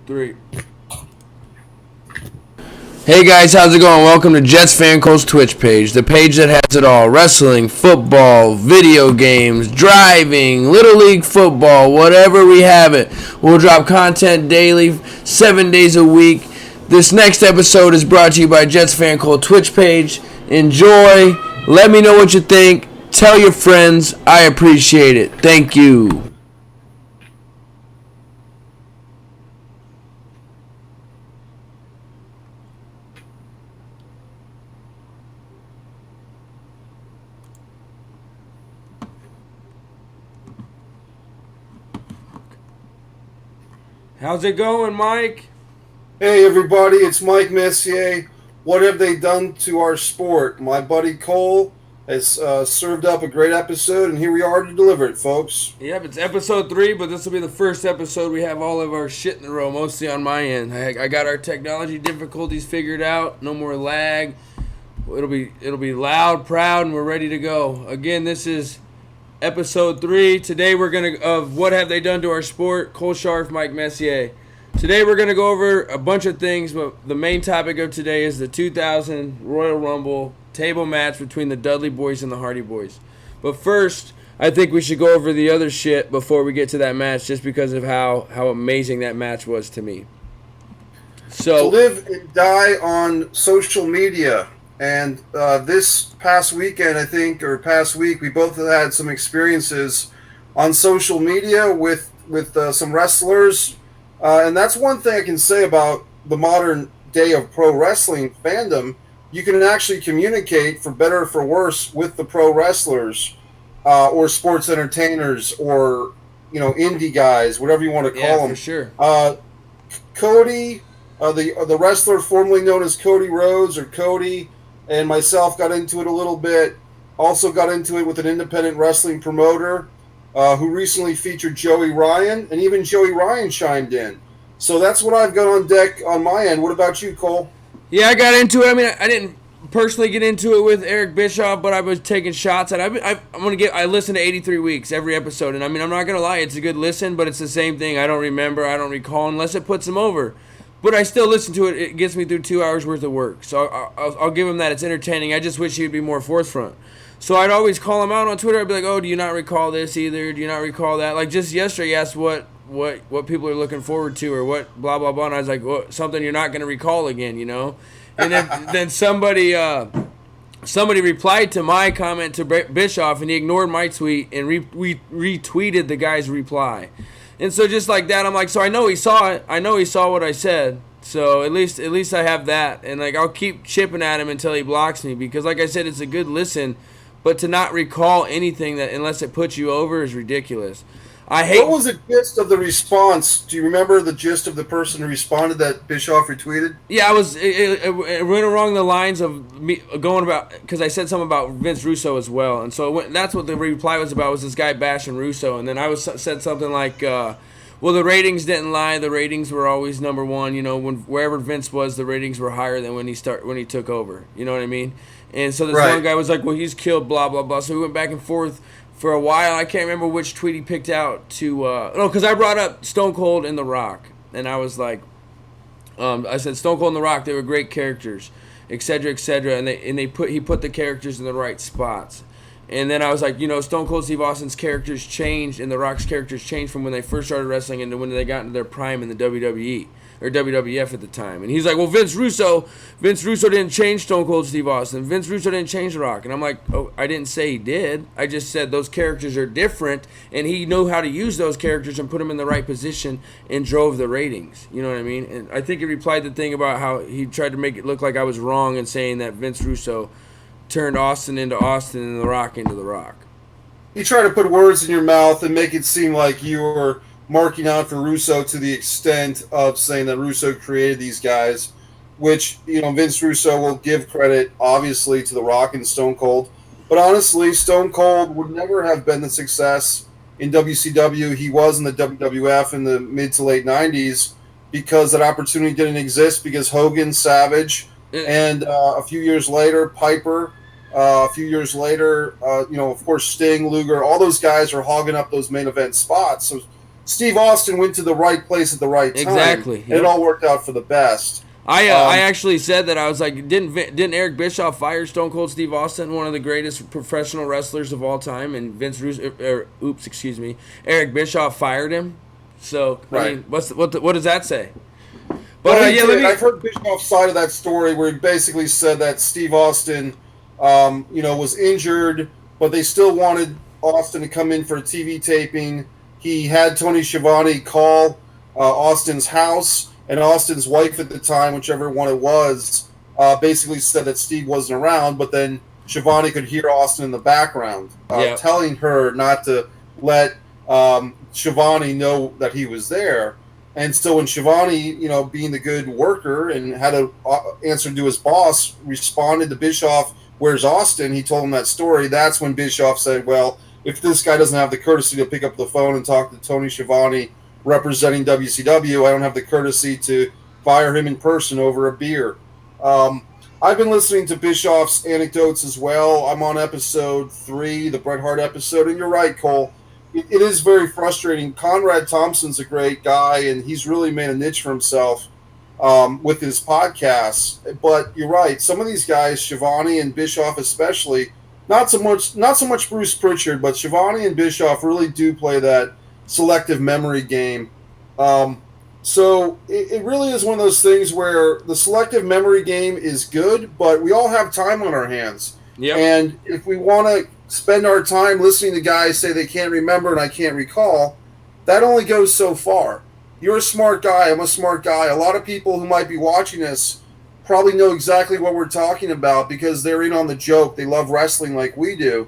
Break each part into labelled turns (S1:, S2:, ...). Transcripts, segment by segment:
S1: 3. Hey guys, how's it going? Welcome to Jets Fan Cole's Twitch page, the page that has it all: wrestling, football, video games, driving, Little League football, whatever we have it. We'll drop content daily, 7 days a week. This next episode is brought to you by Jets Fan Cole Twitch page. Enjoy. Let me know what you think. Tell your friends. I appreciate it. Thank you. How's it going, Mike?
S2: Hey everybody, it's Mike Messier. What have they done to our sport? My buddy Cole has served up a great episode, and here we are to deliver it, folks.
S1: Yep, it's episode 3, but this will be the first episode we have all of our shit in a row, mostly on my end. I got our technology difficulties figured out. No more lag. It'll be loud, proud, and we're ready to go. Again, this is episode 3. Today we're gonna of what have they done to our sport. Cole Sharf, Mike Messier. Today we're gonna go over a bunch of things, but the main topic of today is the 2000 Royal Rumble table match between the Dudley Boys and the Hardy Boys. But first, I think we should go over the other shit before we get to that match, just because of how amazing that match was to me. So
S2: to live and die on social media. And this past weekend, I think, or past week, we both had some experiences on social media with some wrestlers. And that's one thing I can say about the modern day of pro wrestling fandom. You can actually communicate, for better or for worse, with the pro wrestlers or sports entertainers or, indie guys, whatever you want to call them.
S1: For sure.
S2: Cody, the wrestler formerly known as Cody Rhodes, or Cody, and myself got into it a little bit. Also got into it with an independent wrestling promoter who recently featured Joey Ryan, and even Joey Ryan chimed in. So that's what I've got on deck on my end. What about you, Cole?
S1: Yeah, I got into it. I mean, I didn't personally get into it with Eric Bischoff, but I was taking shots at it. I listen to 83 Weeks every episode, and I mean, I'm not gonna lie, it's a good listen, but it's the same thing. I don't remember, I don't recall unless it puts them over. But I still listen to it. It gets me through 2 hours worth of work. So I'll give him that. It's entertaining. I just wish he'd be more forthfront. So I'd always call him out on Twitter. I'd be like, "Oh, do you not recall this either? Do you not recall that?" Like just yesterday, he asked what people are looking forward to, or what blah blah blah. And I was like, "Well, something you're not going to recall again, you know." And then somebody replied to my comment to Bischoff, and he ignored my tweet and retweeted the guy's reply. And so just like that, I'm like, so I know he saw it. I know he saw what I said. So at least I have that, and like I'll keep chipping at him until he blocks me, because like I said, it's a good listen, but to not recall anything that unless it puts you over is ridiculous.
S2: What was the gist of the response? Do you remember the gist of the person who responded that Bischoff retweeted?
S1: Yeah, it went along the lines of me going about, because I said something about Vince Russo as well, and so that's what the reply was about, was this guy bashing Russo, and then I said something like, well, the ratings didn't lie. The ratings were always number one. You know, wherever Vince was, the ratings were higher than when he took over. You know what I mean? And so this one guy was like, well, he's killed, blah blah blah. So we went back and forth for a while. I can't remember which tweet he picked out to. Because I brought up Stone Cold and The Rock, and I was like, I said Stone Cold and The Rock, they were great characters, etc. etc. And he put the characters in the right spots. And then I was like, Stone Cold Steve Austin's characters changed, and The Rock's characters changed from when they first started wrestling into when they got into their prime in the WWE or WWF at the time. And he's like, well, Vince Russo didn't change Stone Cold Steve Austin. Vince Russo didn't change The Rock. And I'm like, oh, I didn't say he did. I just said those characters are different, and he knew how to use those characters and put them in the right position and drove the ratings. You know what I mean? And I think he replied the thing about how he tried to make it look like I was wrong in saying that Vince Russo turned Austin into Austin and The Rock into The Rock.
S2: You try to put words in your mouth and make it seem like you were marking out for Russo to the extent of saying that Russo created these guys, which, Vince Russo will give credit, obviously, to The Rock and Stone Cold. But honestly, Stone Cold would never have been the success in WCW he was in the WWF in the mid to late 90s, because that opportunity didn't exist, because Hogan, Savage, and a few years later, Piper, a few years later, of course, Sting, Luger, all those guys are hogging up those main event spots. So Steve Austin went to the right place at the right time.
S1: Exactly.
S2: And it all worked out for the best.
S1: I actually said that. I was like, didn't Eric Bischoff fire Stone Cold Steve Austin, one of the greatest professional wrestlers of all time, and Eric Bischoff fired him. So I mean, what does that say?
S2: But I've heard Bischoff's side of that story where he basically said that Steve Austin, was injured, but they still wanted Austin to come in for a TV taping. He had Tony Schiavone call Austin's house. And Austin's wife at the time, whichever one it was, basically said that Steve wasn't around, but then Schiavone could hear Austin in the background telling her not to let Schiavone know that he was there. And so when Schiavone, being the good worker and had to answer to his boss, responded to Bischoff, "Where's Austin?" He told him that story. That's when Bischoff said, well, if this guy doesn't have the courtesy to pick up the phone and talk to Tony Schiavone representing WCW, I don't have the courtesy to fire him in person over a beer. I've been listening to Bischoff's anecdotes as well. I'm on episode 3, the Bret Hart episode, and you're right, Cole. It is very frustrating. Conrad Thompson's a great guy, and he's really made a niche for himself with his podcasts. But you're right. Some of these guys, Schiavone and Bischoff especially, not so much Bruce Pritchard, but Schiavone and Bischoff really do play that selective memory game. So it really is one of those things where the selective memory game is good, but we all have time on our hands.
S1: Yep.
S2: And if we want to spend our time listening to guys say they can't remember and I can't recall, that only goes so far. You're a smart guy. I'm a smart guy. A lot of people who might be watching this probably know exactly what we're talking about because they're in on the joke. They love wrestling like we do.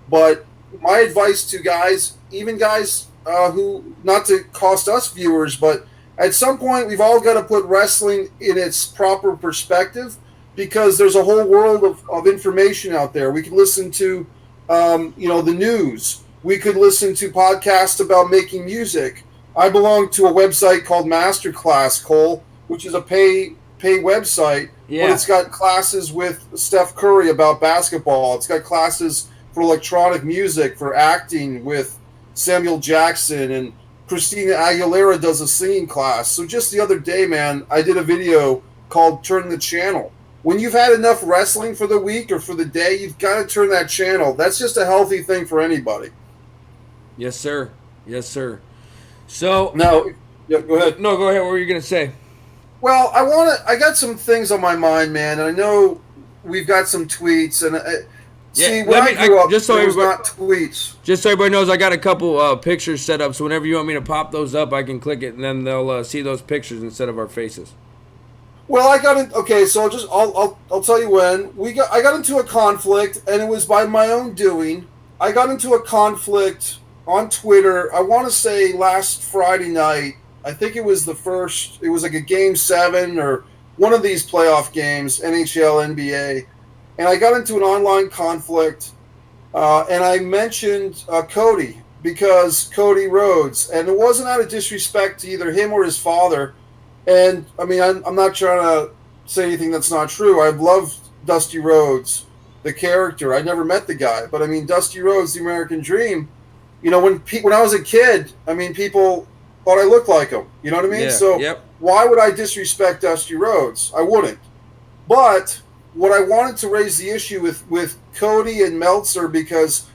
S2: But my advice to guys, even guys who, not to cost us viewers, but at some point we've all got to put wrestling in its proper perspective because there's a whole world of information out there. We can listen to, the news. We could listen to podcasts about making music. I belong to a website called Masterclass, Cole, which is a pay website, but it's got classes with Steph Curry about basketball. It's got classes for electronic music, for acting with Samuel Jackson, and Christina Aguilera does a singing class. So just the other day, man, I did a video called Turn the Channel. When you've had enough wrestling for the week or for the day, you've got to turn that channel. That's just a healthy thing for anybody.
S1: Yes, sir. Yes, sir. So
S2: now, go ahead.
S1: No, go ahead. What were you going to say?
S2: Well, I got some things on my mind, man, and I know we've got some tweets, and see, when I grew up, there was not tweets.
S1: Just so everybody knows, I got a couple pictures set up, so whenever you want me to pop those up, I can click it, and then they'll see those pictures instead of our faces.
S2: Well, I got in. Okay, so I'll tell you when I got into a conflict, and it was by my own doing. I got into a conflict on Twitter. I want to say last Friday night. I think it was the first. It was like a Game 7 or one of these playoff games, NHL, NBA, and I got into an online conflict, and I mentioned Cody because Cody Rhodes, and it wasn't out of disrespect to either him or his father. And, I mean, I'm not trying to say anything that's not true. I've loved Dusty Rhodes, the character. I never met the guy. But, I mean, Dusty Rhodes, the American Dream, when I was a kid, I mean, people thought I looked like him. You know what I mean?
S1: Yeah,
S2: so why would I disrespect Dusty Rhodes? I wouldn't. But what I wanted to raise the issue with Cody and Meltzer because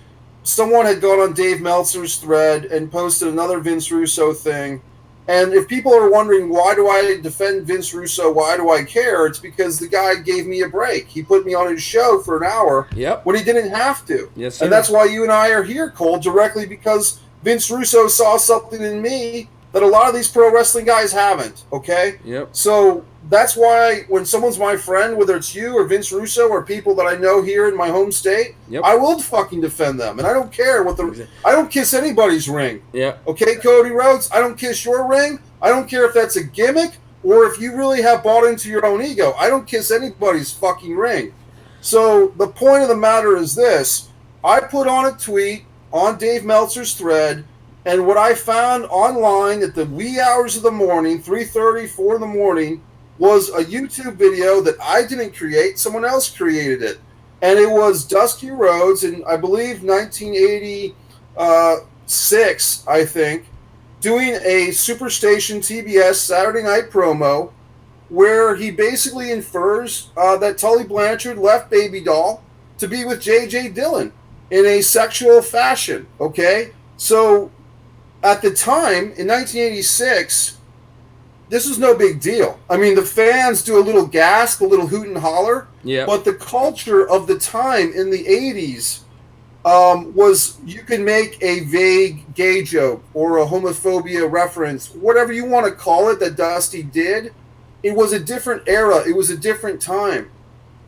S2: someone had gone on Dave Meltzer's thread and posted another Vince Russo thing. And if people are wondering, why do I defend Vince Russo? Why do I care? It's because the guy gave me a break. He put me on his show for an hour when he didn't have to.
S1: Yes, sir.
S2: And that's why you and I are here, Cole, directly because Vince Russo saw something in me that a lot of these pro wrestling guys haven't, okay?
S1: Yep.
S2: So that's why when someone's my friend, whether it's you or Vince Russo or people that I know here in my home state, I will fucking defend them. And I don't care I don't kiss anybody's ring.
S1: Yeah.
S2: Okay, Cody Rhodes, I don't kiss your ring. I don't care if that's a gimmick or if you really have bought into your own ego. I don't kiss anybody's fucking ring. So the point of the matter is this. I put on a tweet on Dave Meltzer's thread, and what I found online at the wee hours of the morning, 3:30, 4 in the morning, was a YouTube video that I didn't create. Someone else created it. And it was Dusty Rhodes in, I believe, 1986, I think, doing a Superstation TBS Saturday Night promo where he basically infers that Tully Blanchard left Baby Doll to be with J.J. Dillon in a sexual fashion, okay? So at the time, in 1986, this was no big deal. I mean, the fans do a little gasp, a little hoot and holler, but the culture of the time in the 80s was you can make a vague gay joke or a homophobia reference, whatever you want to call it, that Dusty did. It was a different era. It was a different time.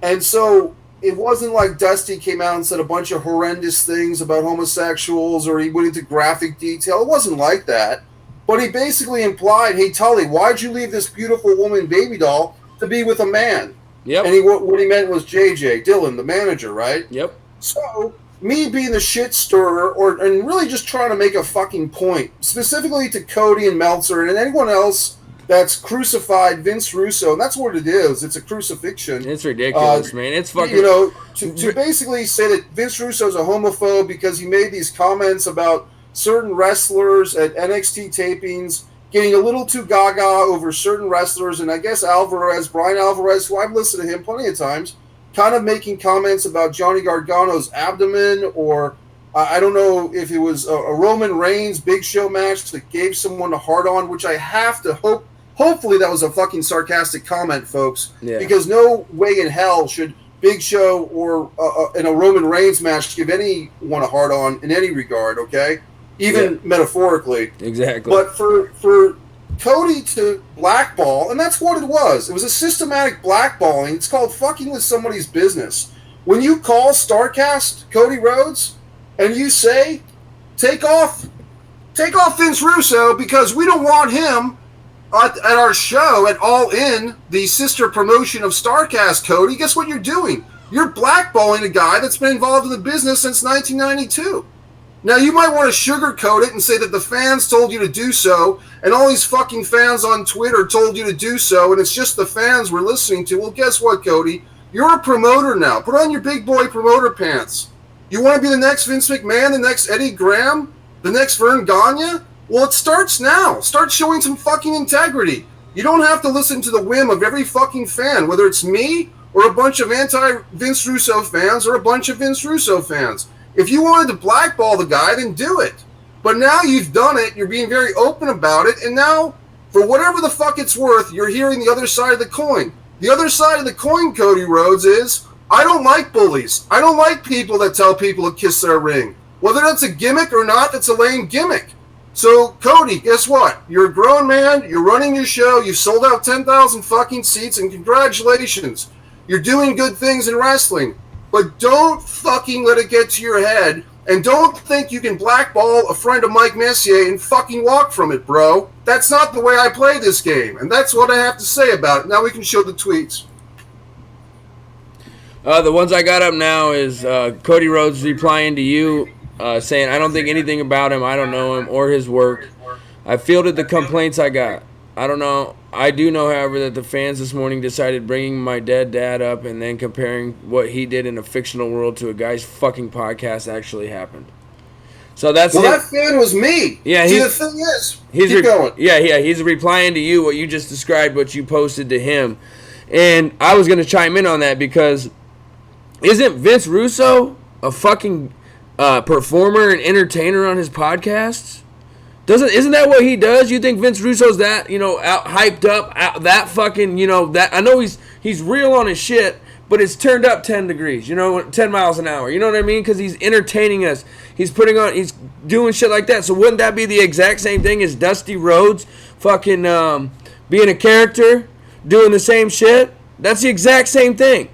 S2: And so it wasn't like Dusty came out and said a bunch of horrendous things about homosexuals or he went into graphic detail. It wasn't like that. But he basically implied, hey, Tully, why'd you leave this beautiful woman, Baby Doll, to be with a man?
S1: Yep.
S2: And what he meant was J.J. Dillon, the manager, right?
S1: Yep.
S2: So me being the shit stirrer and really just trying to make a fucking point, specifically to Cody and Meltzer and anyone else that's crucified Vince Russo, and that's what it is. It's a crucifixion.
S1: It's ridiculous, man. It's fucking...
S2: You know, to basically say that Vince Russo's a homophobe because he made these comments about certain wrestlers at NXT tapings getting a little too gaga over certain wrestlers, and I guess Brian Alvarez, who I've listened to him plenty of times, kind of making comments about Johnny Gargano's abdomen, or I don't know if it was a Roman Reigns Big Show match that gave someone a hard-on, which I have to hopefully that was a fucking sarcastic comment, folks, because no way in hell should Big Show or in a Roman Reigns match give anyone a hard-on in any regard, okay? Even metaphorically.
S1: Exactly.
S2: But for Cody to blackball, and that's what it was. It was a systematic blackballing. It's called fucking with somebody's business. When you call StarCast Cody Rhodes and you say, take off Vince Russo because we don't want him at our show at All In, the sister promotion of StarCast, Cody, guess what you're doing? You're blackballing a guy that's been involved in the business since 1992. Now, you might want to sugarcoat it and say that the fans told you to do so, and all these fucking fans on Twitter told you to do so, and it's just the fans we're listening to. Well, guess what, Cody? You're a promoter now. Put on your big boy promoter pants. You want to be the next Vince McMahon, the next Eddie Graham, the next Vern Gagne? Well, it starts now. Start showing some fucking integrity. You don't have to listen to the whim of every fucking fan, whether it's me or a bunch of anti-Vince Russo fans or a bunch of Vince Russo fans. If you wanted to blackball the guy, then do it. But now you've done it, you're being very open about it, and now, for whatever the fuck it's worth, you're hearing the other side of the coin. The other side of the coin, Cody Rhodes, is, I don't like bullies. I don't like people that tell people to kiss their ring. Whether that's a gimmick or not, that's a lame gimmick. So, Cody, guess what? You're a grown man, you're running your show, you've sold out 10,000 fucking seats, and congratulations. You're doing good things in wrestling. But don't fucking let it get to your head, and don't think you can blackball a friend of Mike Messier and fucking walk from it, bro. That's not the way I play this game, and that's what I have to say about it. Now we can show the tweets.
S1: The ones I got up now is Cody Rhodes replying to you, saying, I don't think anything about him, I don't know him, or his work. I fielded the complaints I got. I don't know. I do know, however, that the fans this morning decided bringing my dead dad up and then comparing what he did in a fictional world to a guy's fucking podcast actually happened. So that's
S2: that fan was me.
S1: Yeah,
S2: see, the thing is, keep going.
S1: Yeah, he's replying to you what you just described, what you posted to him, and I was gonna chime in on that because isn't Vince Russo a fucking performer and entertainer on his podcasts? Isn't that what he does? You think Vince Russo's that, out hyped up, that fucking, that I know he's real on his shit, but it's turned up 10 degrees, 10 miles an hour. You know what I mean? Because he's entertaining us. He's doing shit like that. So wouldn't that be the exact same thing as Dusty Rhodes fucking being a character, doing the same shit? That's the exact same thing.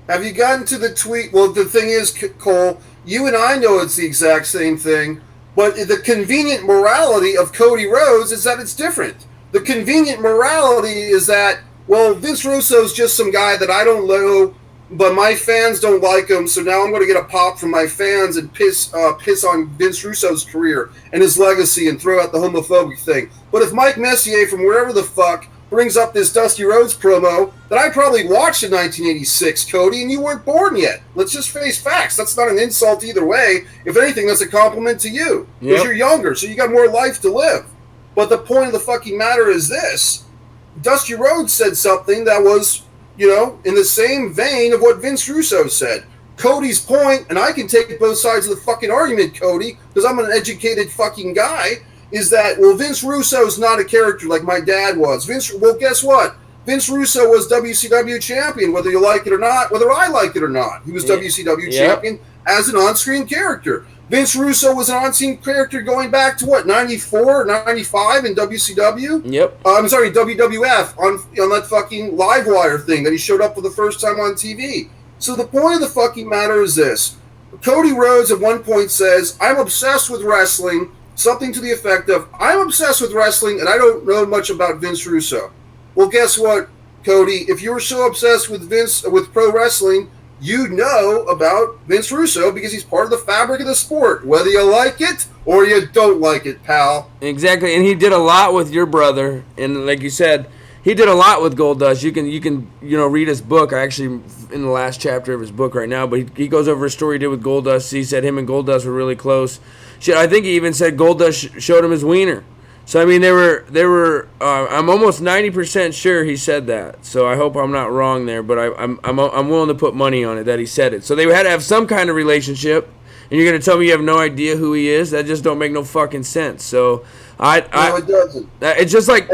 S2: Have you gotten to the tweet? Well, the thing is, Cole, you and I know it's the exact same thing. But the convenient morality of Cody Rhodes is that it's different. The convenient morality is that, well, Vince Russo's just some guy that I don't know, but my fans don't like him, so now I'm going to get a pop from my fans and piss on Vince Russo's career and his legacy and throw out the homophobic thing. But if Mike Messier from wherever the fuck brings up this Dusty Rhodes promo that I probably watched in 1986, Cody, and you weren't born yet. Let's just face facts. That's not an insult either way. If anything, that's a compliment to you because you're younger, so you got more life to live. But the point of the fucking matter is this. Dusty Rhodes said something that was, in the same vein of what Vince Russo said. Cody's point, and I can take both sides of the fucking argument, Cody, because I'm an educated fucking guy, is that, well, Vince Russo's not a character like my dad was. Well, guess what? Vince Russo was WCW champion, whether you like it or not, whether I like it or not. He was WCW champion as an on-screen character. Vince Russo was an on-screen character going back to, 94, 95 in WCW?
S1: Yep.
S2: I'm sorry, WWF, on that fucking Livewire thing that he showed up for the first time on TV. So the point of the fucking matter is this. Cody Rhodes at one point says, I'm obsessed with wrestling, something to the effect of, I'm obsessed with wrestling and I don't know much about Vince Russo. Well, guess what, Cody? If you were so obsessed with pro wrestling, you know about Vince Russo because he's part of the fabric of the sport, whether you like it or you don't like it, pal.
S1: Exactly, and he did a lot with your brother, and like you said, he did a lot with Goldust. You can read his book. I actually in the last chapter of his book right now, but he goes over a story he did with Goldust. He said him and Goldust were really close. Shit, I think he even said Goldust showed him his wiener. So I mean, they were. I'm almost 90% sure he said that. So I hope I'm not wrong there, but I'm willing to put money on it that he said it. So they had to have some kind of relationship, and you're gonna tell me you have no idea who he is? That just don't make no fucking sense. So
S2: No, it doesn't.
S1: It's just like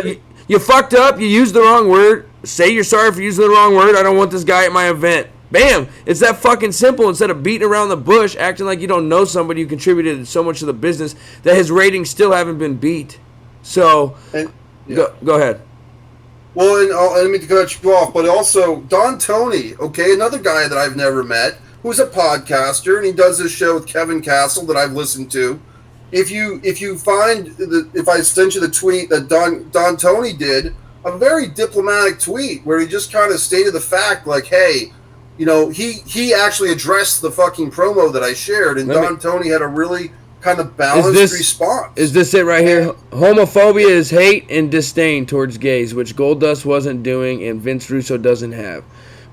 S1: you fucked up. You used the wrong word. Say you're sorry for using the wrong word. I don't want this guy at my event. Bam! It's that fucking simple. Instead of beating around the bush, acting like you don't know somebody who contributed so much to the business that his ratings still haven't been beat. So, go ahead.
S2: Well, and I didn't mean to cut you off, but also Don Tony, okay, another guy that I've never met, who's a podcaster, and he does this show with Kevin Castle that I've listened to. If I sent you the tweet that Don Tony did, a very diplomatic tweet where he just kind of stated the fact, like, hey, he actually addressed the fucking promo that I shared, and Don Tony had a really kind of balanced response.
S1: Is this it right here? Homophobia is hate and disdain towards gays, which Goldust wasn't doing and Vince Russo doesn't have.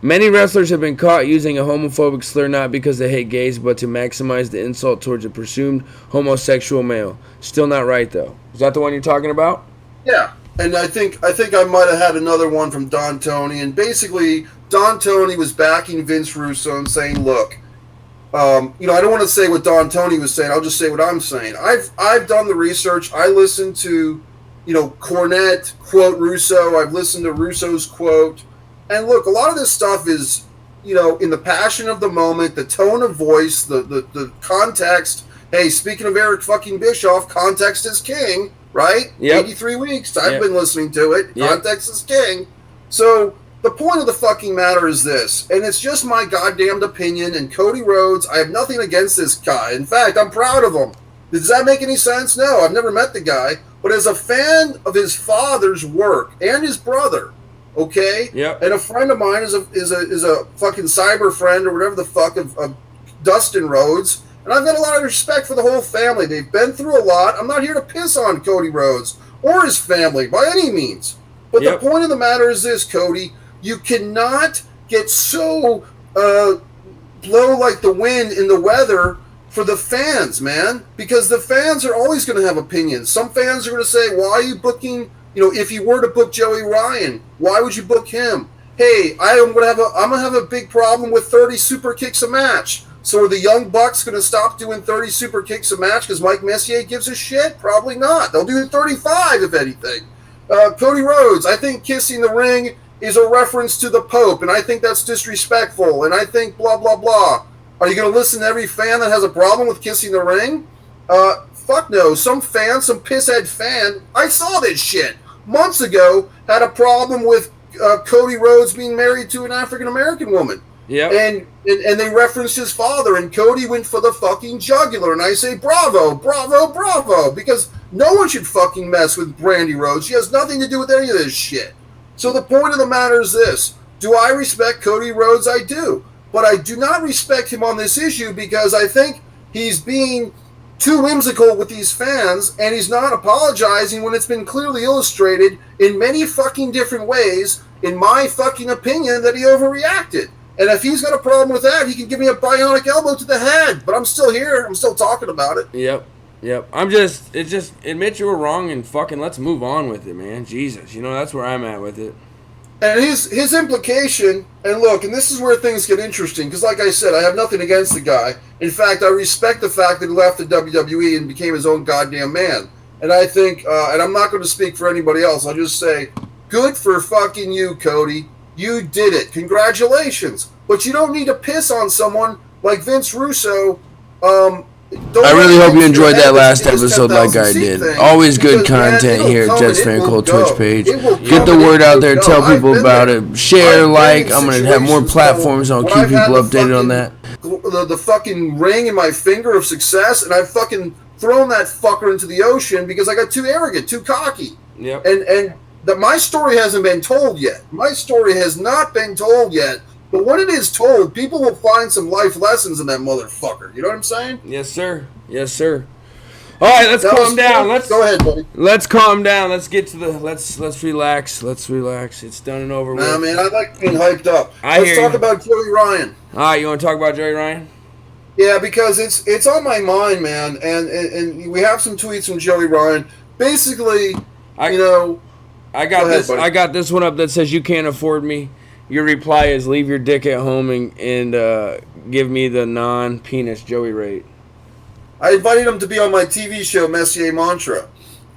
S1: Many wrestlers have been caught using a homophobic slur not because they hate gays, but to maximize the insult towards a presumed homosexual male. Still not right, though. Is that the one you're talking about?
S2: Yeah, and I think I might have had another one from Don Tony, and basically Don Tony was backing Vince Russo and saying, look, I don't want to say what Don Tony was saying. I'll just say what I'm saying. I've done the research. I listened to, Cornette quote Russo. I've listened to Russo's quote. And look, a lot of this stuff is, in the passion of the moment, the tone of voice, the context. Hey, speaking of Eric fucking Bischoff, context is king, right?
S1: Yep.
S2: 83 weeks. I've been listening to it.
S1: Yep.
S2: Context is king. So the point of the fucking matter is this, and it's just my goddamned opinion, and Cody Rhodes, I have nothing against this guy. In fact, I'm proud of him. Does that make any sense? No, I've never met the guy. But as a fan of his father's work and his brother, okay?
S1: Yep.
S2: And a friend of mine is a fucking cyber friend or whatever the fuck of Dustin Rhodes, and I've got a lot of respect for the whole family. They've been through a lot. I'm not here to piss on Cody Rhodes or his family by any means. But the point of the matter is this, Cody. You cannot get so blow like the wind in the weather for the fans, man, because the fans are always going to have opinions. Some fans are going to say, why are you booking, if you were to book Joey Ryan, why would you book him? Hey, I'm going to have a big problem with 30 super kicks a match. So are the Young Bucks going to stop doing 30 super kicks a match because Mike Messier gives a shit? Probably not. They'll do 35 if anything. Cody Rhodes, I think kissing the ring is a reference to the Pope, and I think that's disrespectful, and I think blah, blah, blah. Are you going to listen to every fan that has a problem with kissing the ring? Fuck no. Some pisshead fan, I saw this shit months ago, had a problem with Cody Rhodes being married to an African-American woman.
S1: Yeah.
S2: And they referenced his father, and Cody went for the fucking jugular, and I say bravo, bravo, bravo, because no one should fucking mess with Brandy Rhodes. She has nothing to do with any of this shit. So the point of the matter is this. Do I respect Cody Rhodes? I do. But I do not respect him on this issue because I think he's being too whimsical with these fans, and he's not apologizing when it's been clearly illustrated in many fucking different ways, in my fucking opinion, that he overreacted. And if he's got a problem with that, he can give me a bionic elbow to the head. But I'm still here. I'm still talking about it.
S1: Yep. Yep. Admit you were wrong and fucking let's move on with it, man. Jesus. That's where I'm at with it.
S2: And his implication, and look, and this is where things get interesting, because like I said, I have nothing against the guy. In fact, I respect the fact that he left the WWE and became his own goddamn man. And I think, and I'm not going to speak for anybody else, I'll just say, good for fucking you, Cody. You did it. Congratulations. But you don't need to piss on someone like Vince Russo.
S3: I really hope you enjoyed that last episode like I did. Always good content here at Jets Fan Cult Twitch page. Get the word out there, tell people about it, share, like. I'm going to have more platforms, I'll keep people updated on that.
S2: The fucking ring in my finger of success, and I've fucking thrown that fucker into the ocean because I got too arrogant, too cocky.
S1: Yep.
S2: And that my story hasn't been told yet. My story has not been told yet. But when it is told, people will find some life lessons in that motherfucker. You know what I'm saying?
S1: Yes, sir. Yes, sir. All right, let's calm down.
S2: Go ahead, buddy.
S1: Let's calm down. Let's get to the. Let's relax. Let's relax. It's done and over with.
S2: Nah, man, I like being hyped up.
S1: Let's
S2: talk about Joey Ryan.
S1: All right, you want to talk about Joey Ryan?
S2: Yeah, because it's on my mind, man, and we have some tweets from Joey Ryan. Basically, I
S1: got this one up that says you can't afford me. Your reply is leave your dick at home and give me the non-penis Joey rate.
S2: I invited him to be on my TV show, Messier Mantra.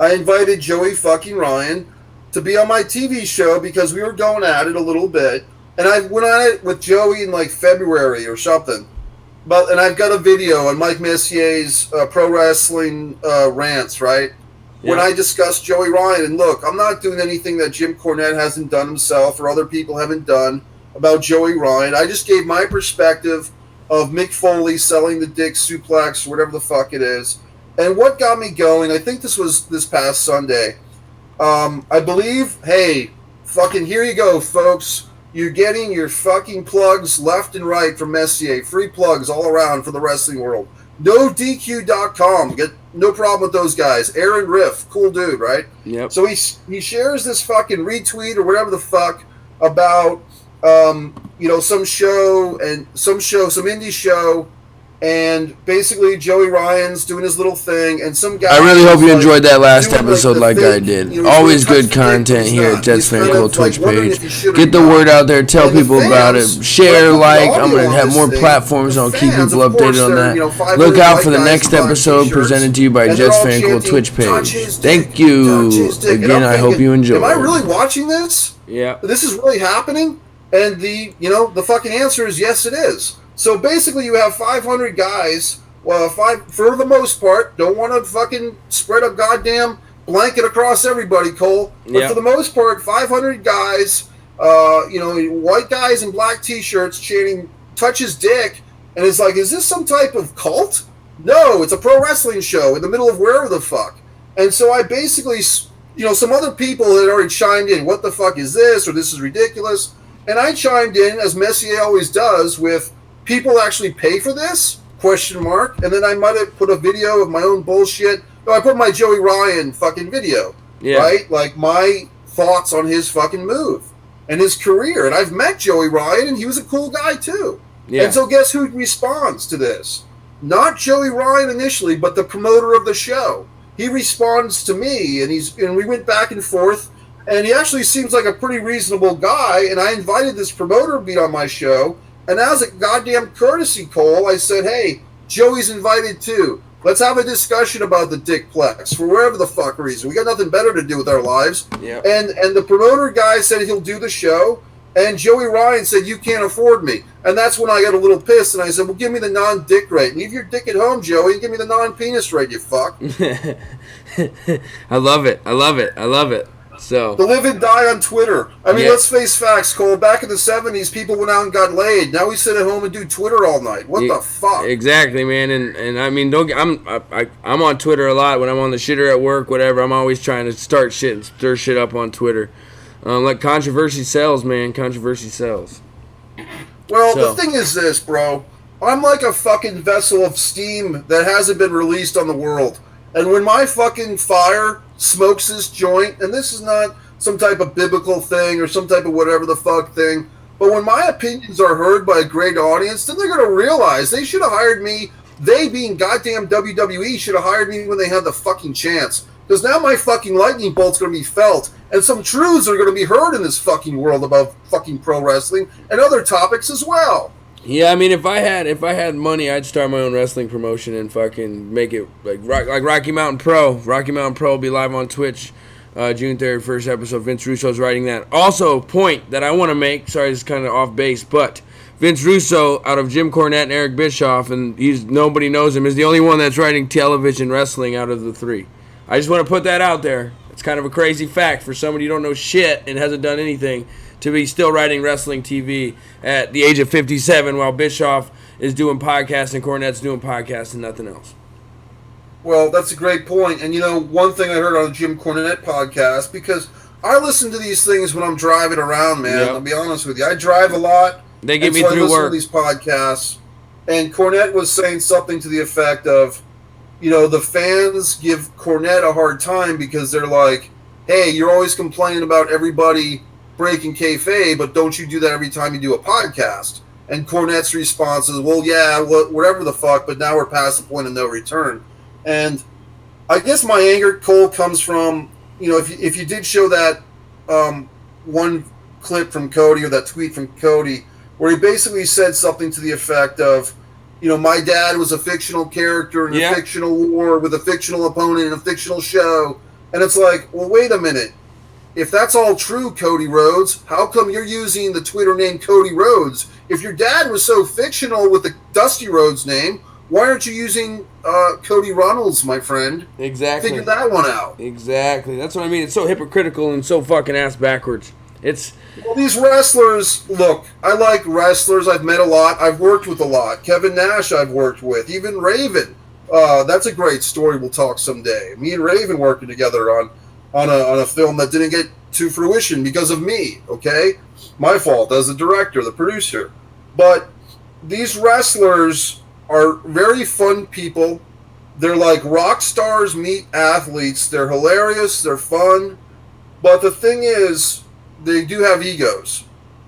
S2: I invited Joey fucking Ryan to be on my TV show because we were going at it a little bit. And I went at it with Joey in like February or something. And I've got a video on Mike Messier's pro wrestling rants, right? Yeah. When I discussed Joey Ryan, and look, I'm not doing anything that Jim Cornette hasn't done himself or other people haven't done about Joey Ryan. I just gave my perspective of Mick Foley selling the dick suplex, whatever the fuck it is. And what got me going, I think this was this past Sunday. I believe, hey, fucking here you go, folks. You're getting your fucking plugs left and right from Messier. Free plugs all around for the wrestling world. NoDQ.com. Get no problem with those guys. Aaron Riff, cool dude, right?
S1: Yep.
S2: So he shares this fucking retweet or whatever the fuck about some show, some indie show, and basically Joey Ryan's doing his little thing, and some guy.
S3: I really hope you enjoyed that last episode like I did. Always good content here at Jets Fan Cult Twitch page. Get the word out there, tell people about it, share, like. I'm going to have more platforms, I'll keep people updated on that. Look out for the next episode presented to you by Jets Fan Cult Twitch page. Thank you again. I hope you enjoy.
S2: Am I really watching this?
S1: Yeah.
S2: This is really happening? And the fucking answer is yes, it is. So basically, you have 500 guys. Well, for the most part, don't want to fucking spread a goddamn blanket across everybody, Cole. But for the most part, 500 guys, white guys in black T-shirts chanting "touch his dick," and it's like, is this some type of cult? No, it's a pro wrestling show in the middle of wherever the fuck. And so I basically, some other people had already chimed in. What the fuck is this? Or this is ridiculous. And I chimed in, as Messier always does, with people actually pay for this? ? And then I might have put a video of my own bullshit. No, I put my Joey Ryan fucking video, right? Like my thoughts on his fucking move and his career. And I've met Joey Ryan, and he was a cool guy too. Yeah. And so guess who responds to this? Not Joey Ryan initially, but the promoter of the show. He responds to me, and we went back and forth. And he actually seems like a pretty reasonable guy, and I invited this promoter to be on my show, and as a goddamn courtesy, Cole, I said, hey, Joey's invited too. Let's have a discussion about the dickplex for whatever the fuck reason. We got nothing better to do with our lives.
S1: Yeah.
S2: And the promoter guy said he'll do the show, and Joey Ryan said, you can't afford me. And that's when I got a little pissed, and I said, well, give me the non-dick rate. Leave your dick at home, Joey, and give me the non-penis rate, you fuck.
S1: I love it. So
S2: to live and die on Twitter. I mean, let's face facts, Cole. Back in the 70s, people went out and got laid. Now we sit at home and do Twitter all night. What the fuck?
S1: Exactly, man. And I mean, I'm on Twitter a lot when I'm on the shitter at work, whatever. I'm always trying to start shit and stir shit up on Twitter. Like controversy sells, man. Controversy sells.
S2: Well, the thing is this, bro. I'm like a fucking vessel of steam that hasn't been released on the world. And when my fucking fire smokes this joint, and this is not some type of biblical thing or some type of whatever the fuck thing, but when my opinions are heard by a great audience, then they're going to realize they should have hired me they, being goddamn WWE, should have hired me when they had the fucking chance. Because now my fucking lightning bolt's going to be felt, and some truths are going to be heard in this fucking world about fucking pro wrestling and other topics as well.
S1: Yeah, I mean, if I had money, I'd start my own wrestling promotion and fucking make it like Rocky Mountain Pro. Rocky Mountain Pro will be live on Twitch June 3rd, first episode. Vince Russo's writing that. Also, point that I want to make, sorry, this is kind of off base, but Vince Russo, out of Jim Cornette and Eric Bischoff, and nobody knows him, is the only one that's writing television wrestling out of the three. I just want to put that out there. It's kind of a crazy fact for somebody who don't know shit and hasn't done anything to be still writing wrestling TV at the age of 57 while Bischoff is doing podcasts and Cornette's doing podcasts and nothing else.
S2: Well, that's a great point. And, one thing I heard on the Jim Cornette podcast, because I listen to these things when I'm driving around, man. Yep. I'll be honest with you. I drive a lot.
S1: They get me through work.
S2: I listen to these podcasts. And Cornette was saying something to the effect of, the fans give Cornette a hard time because they're like, hey, you're always complaining about everybody breaking kayfabe, but don't you do that every time you do a podcast? And Cornette's response is, well, yeah, whatever the fuck, but now we're past the point of no return. And I guess my anger, Cole, comes from, if you did show that one clip from Cody or that tweet from Cody where he basically said something to the effect of, my dad was a fictional character in a fictional war with a fictional opponent in a fictional show. And it's like, well, wait a minute. If that's all true, Cody Rhodes, how come you're using the Twitter name Cody Rhodes? If your dad was so fictional with the Dusty Rhodes name, why aren't you using Cody Runnels, my friend?
S1: Exactly.
S2: Figure that one out.
S1: Exactly. That's what I mean. It's so hypocritical and so fucking ass backwards.
S2: Well, these wrestlers, look, I like wrestlers. I've met a lot. I've worked with a lot. Kevin Nash I've worked with. Even Raven. That's a great story. We'll talk someday. Me and Raven working together on a film that didn't get to fruition because of me, okay? My fault as the director, the producer. But these wrestlers are very fun people. They're like rock stars meet athletes. They're hilarious. They're fun. But the thing is, they do have egos.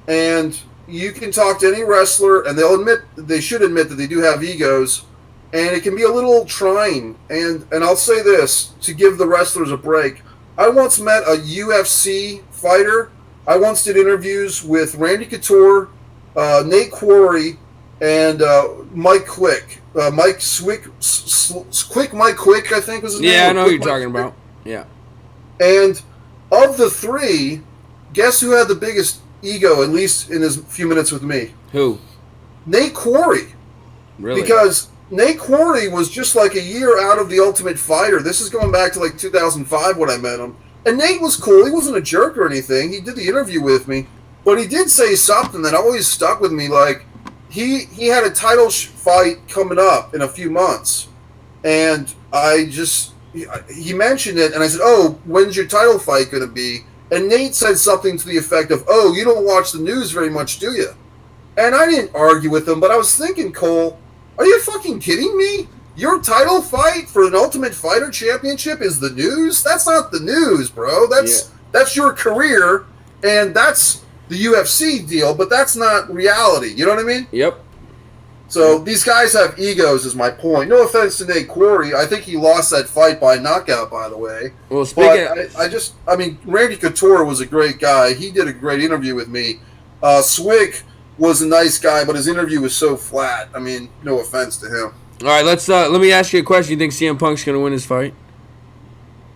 S2: And you can talk to any wrestler, and they should admit that they do have egos. And it can be a little trying. And I'll say this, to give the wrestlers a break. I once met a UFC fighter. I once did interviews with Randy Couture, Nate Quarry, and Mike Quick. Mike Quick, I think was his name.
S1: Yeah, I know who you're talking about. Yeah.
S2: And of the three, guess who had the biggest ego, at least in his few minutes with me?
S1: Who?
S2: Nate Quarry.
S1: Really?
S2: Because Nate Quarry was just like a year out of The Ultimate Fighter. This is going back to like 2005 when I met him. And Nate was cool. He wasn't a jerk or anything. He did the interview with me. But he did say something that always stuck with me. Like, he had a title fight coming up in a few months. And he mentioned it, and I said, oh, when's your title fight going to be? And Nate said something to the effect of, oh, you don't watch the news very much, do you? And I didn't argue with him, but I was thinking, Cole, are you fucking kidding me? Your title fight for an Ultimate Fighter Championship is the news? That's not the news, bro. That's your career, and that's the UFC deal, but that's not reality. You know what I mean?
S1: Yep.
S2: So these guys have egos, is my point. No offense to Nate Quarry. I think he lost that fight by knockout, by the way.
S1: Well, speaking
S2: Randy Couture was a great guy. He did a great interview with me. Swick was a nice guy, but his interview was so flat. I mean, no offense to him.
S1: All right, let me ask you a question. You think CM Punk's going to win his fight?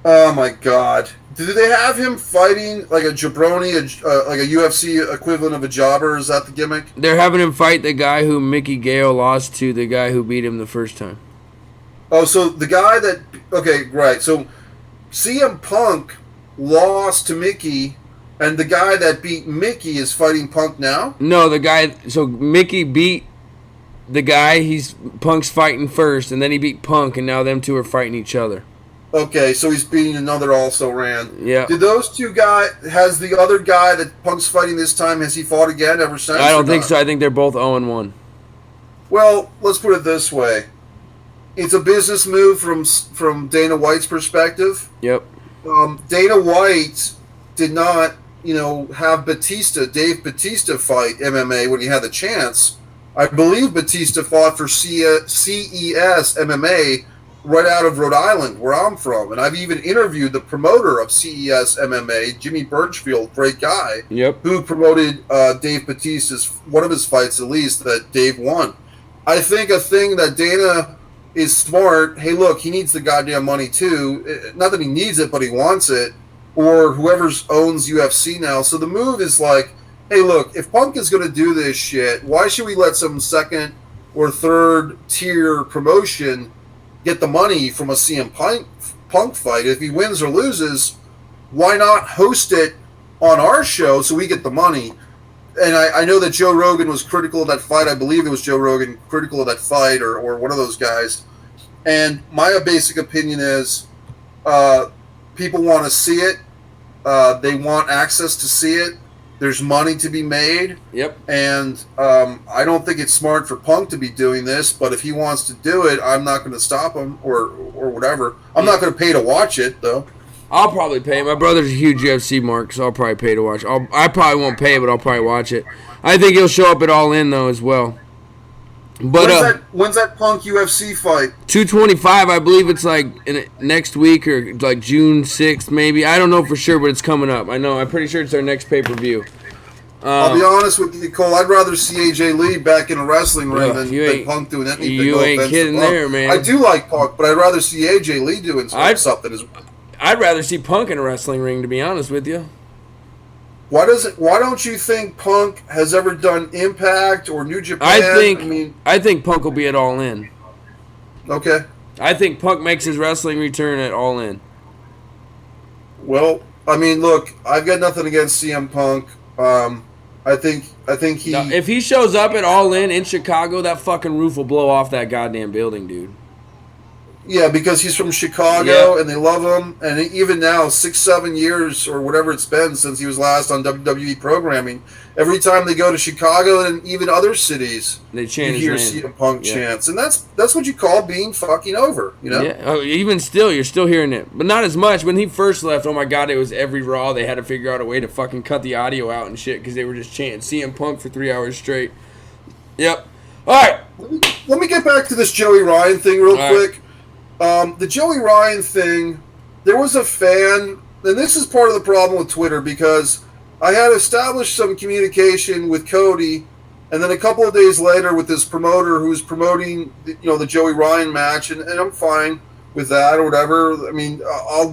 S2: Oh, my God. Did they have him fighting like a jabroni, like a UFC equivalent of a jobber? Is that the gimmick?
S1: They're having him fight the guy who Mickey Gale lost to, the guy who beat him the first time.
S2: Oh, so the guy that... Okay, right. So CM Punk lost to Mickey, and the guy that beat Mickey is fighting Punk now?
S1: No, the guy... So Mickey beat the guy Punk's fighting first, and then he beat Punk, and now them two are fighting each other.
S2: Okay, so he's beating another also-ran.
S1: Yeah.
S2: Did those two guys... Has the other guy that Punk's fighting this time, has he fought again ever since?
S1: I don't think so. I think they're both 0-1.
S2: Well, let's put it this way. It's a business move from Dana White's perspective.
S1: Yep.
S2: Dana White did not, have Dave Batista fight MMA when he had the chance. I believe Batista fought for CES MMA right out of Rhode Island, where I'm from. And I've even interviewed the promoter of CES MMA, Jimmy Birchfield, great guy, who promoted Dave Batista's, one of his fights at least, that Dave won. I think a thing that Dana is smart, hey, look, he needs the goddamn money too. Not that he needs it, but he wants it. Or whoever owns UFC now. So the move is like, hey, look, if Punk is going to do this shit, why should we let some second or third tier promotion get the money from a CM Punk fight? If he wins or loses, why not host it on our show so we get the money? And I know that Joe Rogan was critical of that fight. I believe it was Joe Rogan critical of that fight or one of those guys. And my basic opinion is people want to see it. They want access to see it. There's money to be made.
S1: Yep.
S2: And I don't think it's smart for Punk to be doing this, but if he wants to do it, I'm not going to stop him or whatever. I'm not going to pay to watch it, though.
S1: I'll probably pay. My brother's a huge UFC mark, so I'll probably pay to watch. I probably won't pay, but I'll probably watch it. I think he'll show up at All In, though, as well. But
S2: when's that Punk UFC fight?
S1: 225, I believe it's like next week or like June 6th, maybe. I don't know for sure, but it's coming up. I'm pretty sure it's our next pay-per-view.
S2: I'll be honest with you, Cole. I'd rather see AJ Lee back in a wrestling ring than Punk doing anything.
S1: You ain't kidding there, man.
S2: I do like Punk, but I'd rather see AJ Lee doing something as well.
S1: I'd rather see Punk in a wrestling ring, to be honest with you.
S2: Why don't you think Punk has ever done Impact or New Japan?
S1: I think Punk will be at All In.
S2: Okay.
S1: I think Punk makes his wrestling return at All In.
S2: Well, I mean, look, I've got nothing against CM Punk. I think he.
S1: Now, if he shows up at All In Chicago, that fucking roof will blow off that goddamn building, dude.
S2: Yeah, because he's from Chicago and they love him. And even now, 6-7 years or whatever it's been since he was last on WWE programming, every time they go to Chicago and even other cities,
S1: they chant
S2: you hear CM Punk chants. And that's what you call being fucking over, you know?
S1: Yeah. Oh, even still, you're still hearing it. But not as much. When he first left, oh my God, it was every Raw. They had to figure out a way to fucking cut the audio out and shit because they were just chanting CM Punk for 3 hours straight. Yep. All right.
S2: Let me get back to this Joey Ryan thing real quick. The Joey Ryan thing, there was a fan, and this is part of the problem with Twitter, because I had established some communication with Cody, and then a couple of days later with this promoter who's promoting, the Joey Ryan match, and I'm fine with that or whatever. I mean, I'll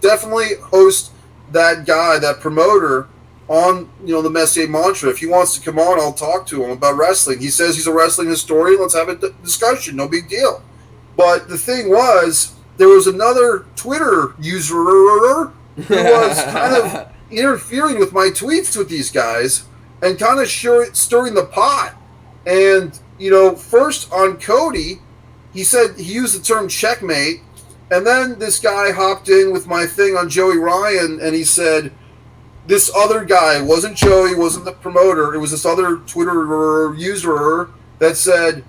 S2: definitely host that guy, that promoter, on the Messier Mantra. If he wants to come on, I'll talk to him about wrestling. He says he's a wrestling historian. Let's have a discussion. No big deal. But the thing was, there was another Twitter user who was kind of interfering with my tweets with these guys and kind of stirring the pot. And, first on Cody, he said he used the term checkmate. And then this guy hopped in with my thing on Joey Ryan, and he said, this other guy, wasn't Joey, wasn't the promoter, it was this other Twitter user that said,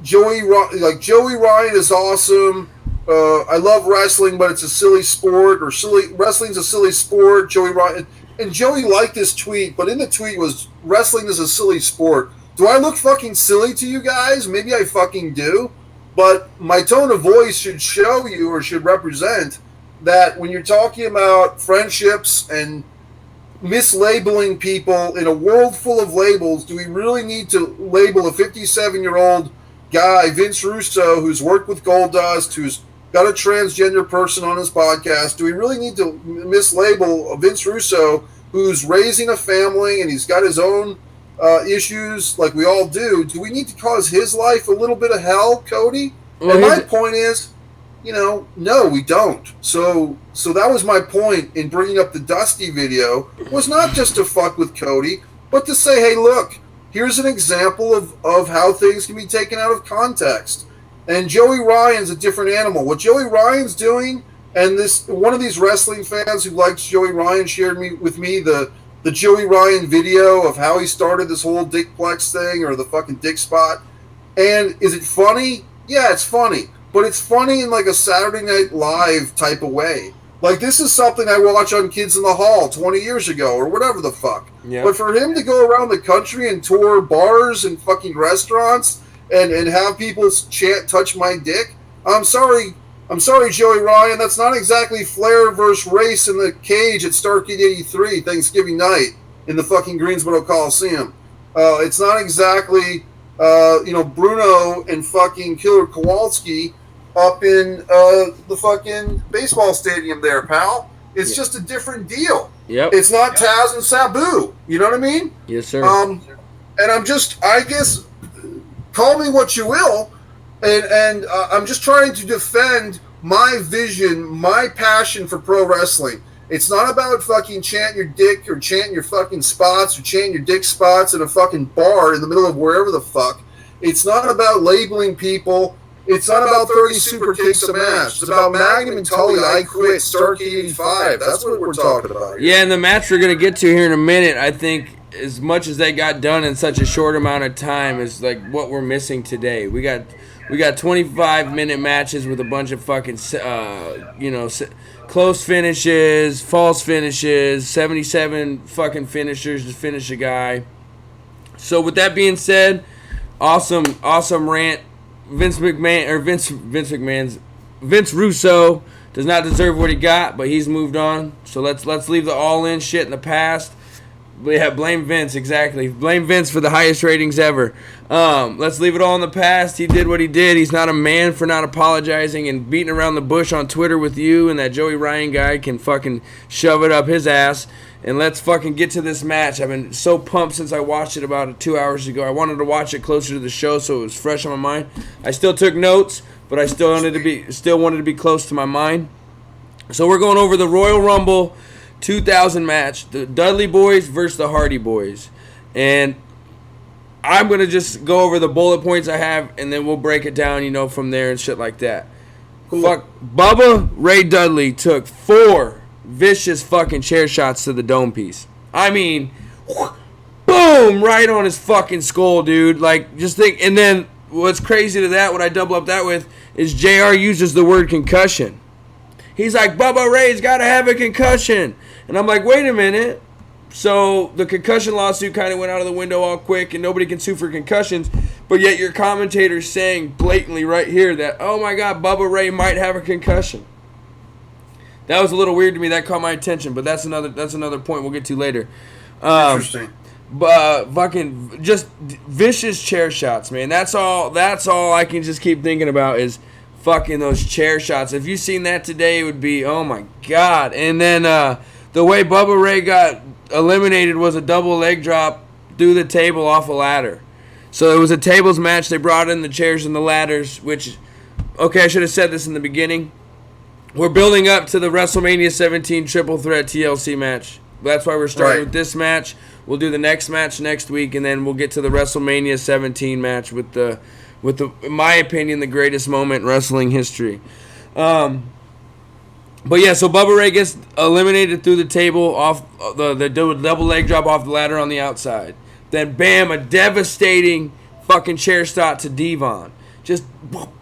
S2: Joey Ryan is awesome. I love wrestling, but it's a silly sport, or wrestling's a silly sport. Joey Ryan, and Joey liked this tweet, but in the tweet was wrestling is a silly sport. Do I look fucking silly to you guys? Maybe I fucking do, but my tone of voice should show you, or should represent, that when you're talking about friendships and mislabeling people in a world full of labels, do we really need to label a 57-year-old guy, Vince Russo, who's worked with Goldust, who's got a transgender person on his podcast? Do we really need to mislabel Vince Russo, who's raising a family and he's got his own issues like we all do? Do we need to cause his life a little bit of hell, Cody? Well, and my point is, no, we don't. So that was my point in bringing up the Dusty video, was not just to fuck with Cody, but to say, hey, look, here's an example of how things can be taken out of context. And Joey Ryan's a different animal. What Joey Ryan's doing, and one of these wrestling fans who likes Joey Ryan shared with me the Joey Ryan video of how he started this whole Dickplex thing, or the fucking dick spot. And is it funny? Yeah, it's funny. But it's funny in like a Saturday Night Live type of way. Like, this is something I watched on Kids in the Hall 20 years ago or whatever the fuck.
S1: Yeah.
S2: But for him to go around the country and tour bars and fucking restaurants and have people chant "touch my dick," I'm sorry, Joey Ryan. That's not exactly Flair versus Race in the cage at Starrcade 83 Thanksgiving night in the fucking Greensboro Coliseum. It's not exactly, Bruno and fucking Killer Kowalski up in the fucking baseball stadium there, pal. It's just a different deal.
S1: Yep.
S2: It's not Taz and Sabu. You know what I mean?
S1: Yes, sir.
S2: And I guess, call me what you will, and I'm just trying to defend my vision, my passion for pro wrestling. It's not about fucking chanting your dick or chanting your fucking spots or chanting your dick spots in a fucking bar in the middle of wherever the fuck. It's not about labeling people. It's not about 30 super kicks a match. It's about Magnum and Tully, I quit, Starrcade 85. That's what we're talking about here.
S1: Yeah, and the match we're going to get to here in a minute, I think, as much as they got done in such a short amount of time, is like what we're missing today. We got 25-minute matches with a bunch of fucking, close finishes, false finishes, 77 fucking finishers to finish a guy. So with that being said, awesome rant. Vince Russo does not deserve what he got, but he's moved on. So let's leave the all-in shit in the past. Blame Vince, exactly. Blame Vince for the highest ratings ever. Let's leave it all in the past. He did what he did. He's not a man for not apologizing and beating around the bush on Twitter with you, and that Joey Ryan guy can fucking shove it up his ass. And let's fucking get to this match. I've been so pumped since I watched it about 2 hours ago. I wanted to watch it closer to the show so it was fresh on my mind. I still took notes, but I still wanted to be close to my mind. So we're going over the Royal Rumble 2000 match, the Dudley Boys versus the Hardy Boys. And I'm going to just go over the bullet points I have, and then we'll break it down, from there and shit like that. Cool. Fuck, Bubba Ray Dudley took 4 vicious fucking chair shots to the dome piece. I mean, boom, right on his fucking skull, dude. Like, just think. And then what's crazy to that, what I double up that with, is JR uses the word concussion. He's like, Bubba Ray's got to have a concussion. And I'm like, wait a minute. So the concussion lawsuit kind of went out of the window all quick, and nobody can sue for concussions. But yet your commentator's saying blatantly right here that, oh my God, Bubba Ray might have a concussion. That was a little weird to me. That caught my attention, but that's another point we'll get to later.
S2: Interesting.
S1: But fucking just vicious chair shots, man. That's all I can just keep thinking about is fucking those chair shots. If you seen that today, it would be, oh my God. And then the way Bubba Ray got eliminated was a double leg drop through the table off a ladder. So it was a tables match. They brought in the chairs and the ladders, which, okay, I should have said this in the beginning. We're building up to the WrestleMania 17 Triple Threat TLC match. That's why we're starting with this match. We'll do the next match next week, and then we'll get to the WrestleMania 17 match with the, in my opinion, the greatest moment in wrestling history. But yeah, so Bubba Ray gets eliminated through the table off the double leg drop off the ladder on the outside. Then bam, a devastating fucking chair shot to Devon. Just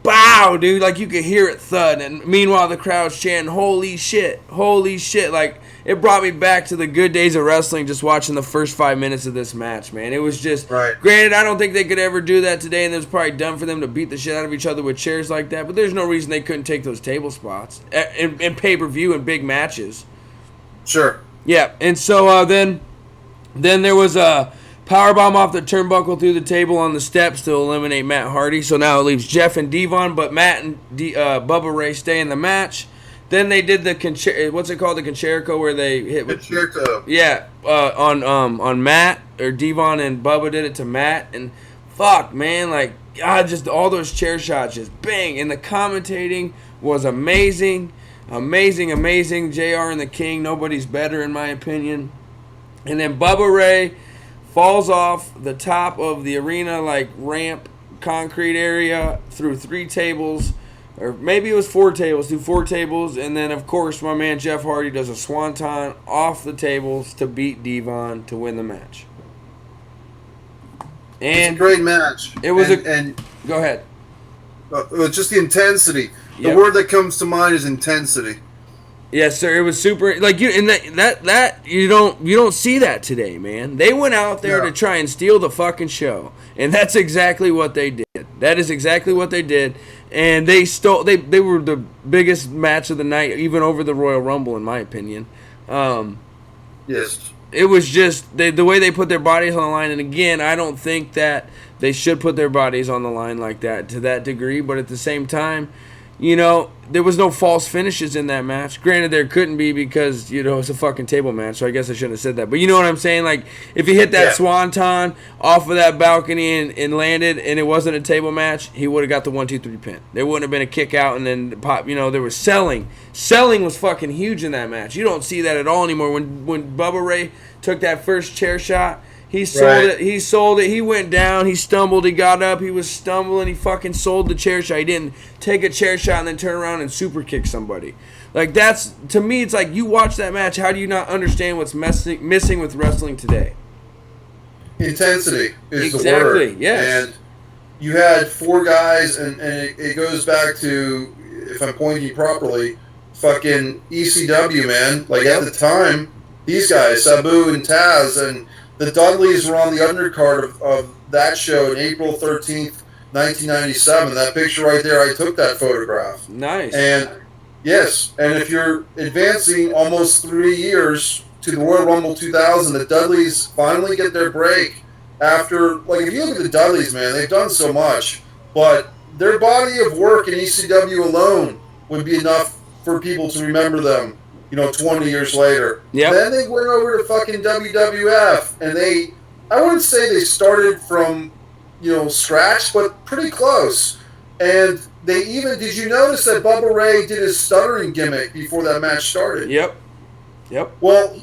S1: bow, dude, like you could hear it thud. And meanwhile, the crowd's chanting, holy shit, holy shit. Like, it brought me back to the good days of wrestling just watching the first 5 minutes of this match, man. It was just, granted, I don't think they could ever do that today, and it was probably dumb for them to beat the shit out of each other with chairs like that, but there's no reason they couldn't take those table spots in pay-per-view and big matches.
S2: Sure.
S1: Yeah, and so then there was a powerbomb off the turnbuckle through the table on the steps to eliminate Matt Hardy. So now it leaves Jeff and Devon, but Matt and Bubba Ray stay in the match. Then they did the what's it called, the Concherico, where they hit with
S2: Concherico.
S1: Yeah, on Matt, or Devon and Bubba did it to Matt, and fuck, man, like God, just all those chair shots, just bang, and the commentating was amazing. JR and the King, nobody's better in my opinion. And then Bubba Ray falls off the top of the arena, like ramp, concrete area, through 3 tables, or maybe it was 4 tables, through 4 tables, and then of course my man Jeff Hardy does a swanton off the tables to beat Devon to win the match.
S2: It's
S1: And
S2: a great match.
S1: It was go ahead.
S2: Just the intensity. The
S1: Yep.
S2: word that comes to mind is intensity.
S1: Yes, sir. It was super. Like you, and that you don't see that today, man. They went out there to try and steal the fucking show, and that's exactly what they did. That is exactly what they did, and they stole. They were the biggest match of the night, even over the Royal Rumble, in my opinion.
S2: Yes.
S1: It was just the way they put their bodies on the line, and again, I don't think that they should put their bodies on the line like that to that degree. But at the same time, there was no false finishes in that match. Granted, there couldn't be because, it's a fucking table match, so I guess I shouldn't have said that. But you know what I'm saying? Like, if he hit that swanton off of that balcony and landed and it wasn't a table match, he would have got the 1-2-3 pin. There wouldn't have been a kick out and then pop. There was selling. Selling was fucking huge in that match. You don't see that at all anymore. When Bubba Ray took that first chair shot, he sold it. He sold it. He went down. He stumbled. He got up. He was stumbling. He fucking sold the chair shot. He didn't take a chair shot and then turn around and super kick somebody. Like, that's, to me, it's like, you watch that match. How do you not understand what's missing with wrestling today?
S2: Intensity is the word.
S1: Exactly, yes.
S2: And you had four guys, and it goes back to, if I'm pointing you properly, fucking ECW, man. Like, at the time, these guys, Sabu and Taz, and the Dudleys were on the undercard of that show on April 13th, 1997. That picture right there, I took that photograph.
S1: Nice.
S2: And, yes, and if you're advancing almost 3 years to the Royal Rumble 2000, the Dudleys finally get their break after, like, if you look at the Dudleys, man, they've done so much, but their body of work in ECW alone would be enough for people to remember them, 20 years later.
S1: Yep.
S2: Then they went over to fucking WWF, and I wouldn't say they started from, scratch, but pretty close. And did you notice that Bubba Ray did his stuttering gimmick before that match started?
S1: Yep.
S2: Well,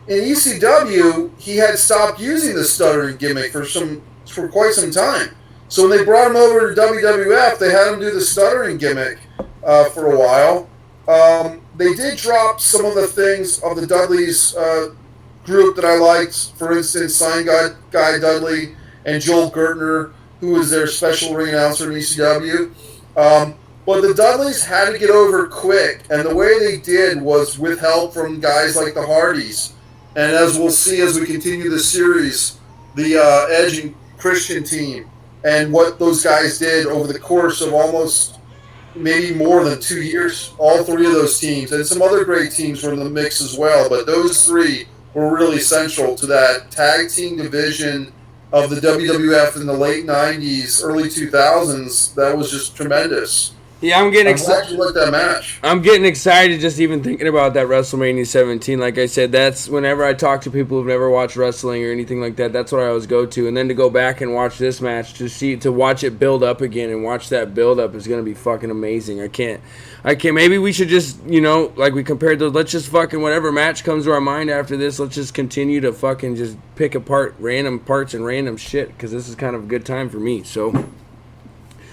S2: in ECW, he had stopped using the stuttering gimmick for quite some time. So when they brought him over to WWF, they had him do the stuttering gimmick for a while. They did drop some of the things of the Dudleys group that I liked. For instance, Sign Guy Dudley and Joel Gertner, who was their special ring announcer in ECW. But the Dudleys had to get over quick, and the way they did was with help from guys like the Hardys. And as we'll see as we continue the series, the Edge and Christian team, and what those guys did over the course of almost maybe more than 2 years. All three of those teams, and some other great teams were in the mix as well, but those three were really central to that tag team division of the WWF in the late 90s, early 2000s. That was just tremendous.
S1: Yeah, I'm getting excited.
S2: I'm glad you liked that match.
S1: I'm getting excited just even thinking about that WrestleMania 17. Like I said, that's whenever I talk to people who've never watched wrestling or anything like that, that's what I always go to. And then to go back and watch this match, to watch it build up again and watch that build up is going to be fucking amazing. I can't. Maybe we should just, like we compared those, let's just fucking whatever match comes to our mind after this, let's just continue to fucking just pick apart random parts and random shit, because this is kind of a good time for me, so.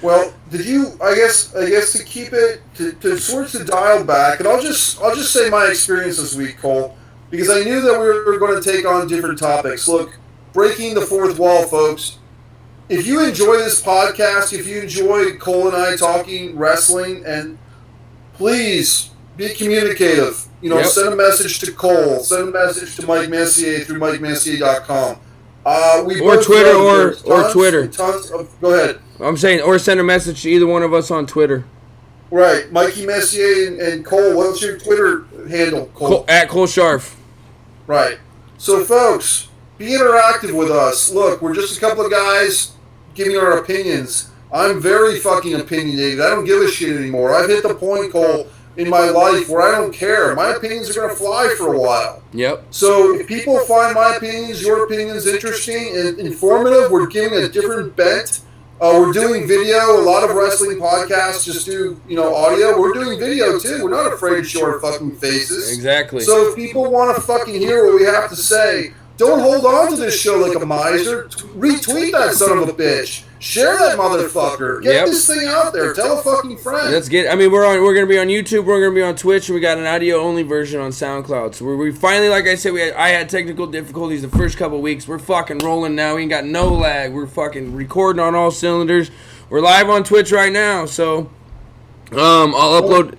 S2: Well, did you? I guess to keep it to switch the dial back, and I'll just say my experience this week, Cole, because I knew that we were going to take on different topics. Look, breaking the fourth wall, folks. If you enjoy this podcast, if you enjoy Cole and I talking wrestling, and please be communicative. Send a message to Cole, send a message to Mike Messier through MikeMessier.com.
S1: Or Twitter, or Twitter.
S2: Go ahead.
S1: I'm saying, or send a message to either one of us on Twitter.
S2: Right. Mikey Messier and Cole, what's your Twitter handle, Cole?
S1: At Cole Sharf.
S2: Right. So, folks, be interactive with us. Look, we're just a couple of guys giving our opinions. I'm very fucking opinionated. I don't give a shit anymore. I've hit the point, Cole, in my life where I don't care. My opinions are going to fly for a while.
S1: Yep.
S2: So if people find my opinions, your opinions interesting and informative, we're giving a different bent. We're doing video. A lot of wrestling podcasts just do, audio. We're doing video, too. We're not afraid to show our fucking faces.
S1: Exactly.
S2: So if people want to fucking hear what we have to say, don't hold on to this show like a miser. Retweet that son of a bitch. Share that motherfucker. Get this thing out there. Tell a fucking friend.
S1: Let's get. I mean, we're going to be on YouTube. We're going to be on Twitch, and we got an audio only version on SoundCloud. So we finally, like I said, I had technical difficulties the first couple weeks. We're fucking rolling now. We ain't got no lag. We're fucking recording on all cylinders. We're live on Twitch right now. So I'll upload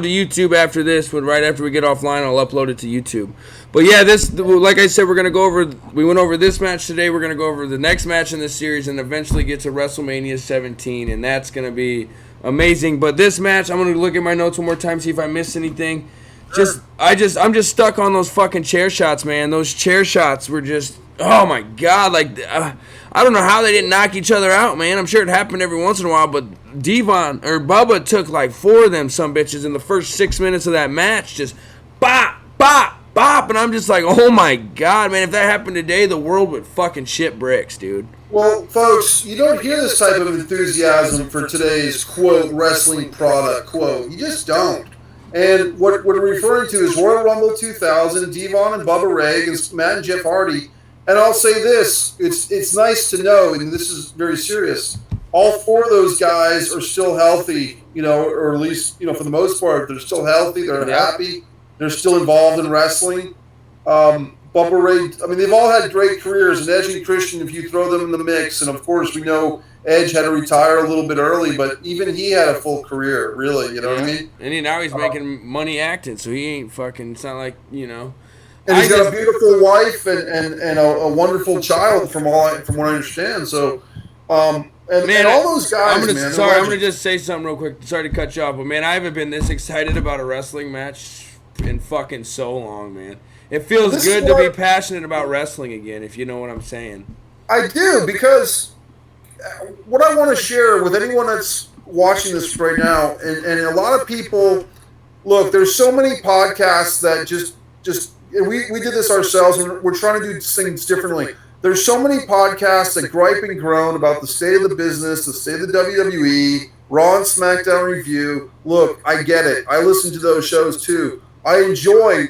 S1: to YouTube after this. Right after we get offline, I'll upload it to YouTube. But yeah, like I said, we're gonna go over. We went over this match today. We're gonna go over the next match in this series, and eventually get to WrestleMania 17, and that's gonna be amazing. But this match, I'm gonna look at my notes one more time, see if I missed anything. I'm just stuck on those fucking chair shots, man. Those chair shots were just, oh my god, like I don't know how they didn't knock each other out, man. I'm sure it happened every once in a while, but Bubba took like 4 of them some bitches in the first 6 minutes of that match, just bop, bop, bop, and I'm just like, oh my god, man, if that happened today, the world would fucking shit bricks, dude.
S2: Well, folks, you don't hear this type of enthusiasm for today's, quote, wrestling product, quote. You just don't. And what we're referring to is Royal Rumble 2000, Devon and Bubba Ray against Matt and Jeff Hardy. And I'll say this, it's nice to know, and this is very serious, all 4 of those guys are still healthy, or at least, for the most part, they're still healthy, they're happy, they're still involved in wrestling. Bubba Ray, I mean, they've all had great careers, and Edge and Christian, if you throw them in the mix, and of course we know Edge had to retire a little bit early, but even he had a full career, really, you know what I mean?
S1: And now he's making money acting, so he ain't fucking, it's not like,
S2: And he's got a beautiful wife and a wonderful child, from what I understand. So, and all those guys,
S1: I'm gonna just say something real quick. Sorry to cut you off, but man, I haven't been this excited about a wrestling match in fucking so long, man. It feels good to be passionate about wrestling again, if you know what I'm saying.
S2: I do, because what I want to share with anyone that's watching this right now, and a lot of people, look, there's so many podcasts that just we did this ourselves, and we're trying to do things differently. There's so many podcasts that gripe and groan about the state of the business, the state of the WWE, Raw and SmackDown review. Look, I get it. I listen to those shows too. I enjoy,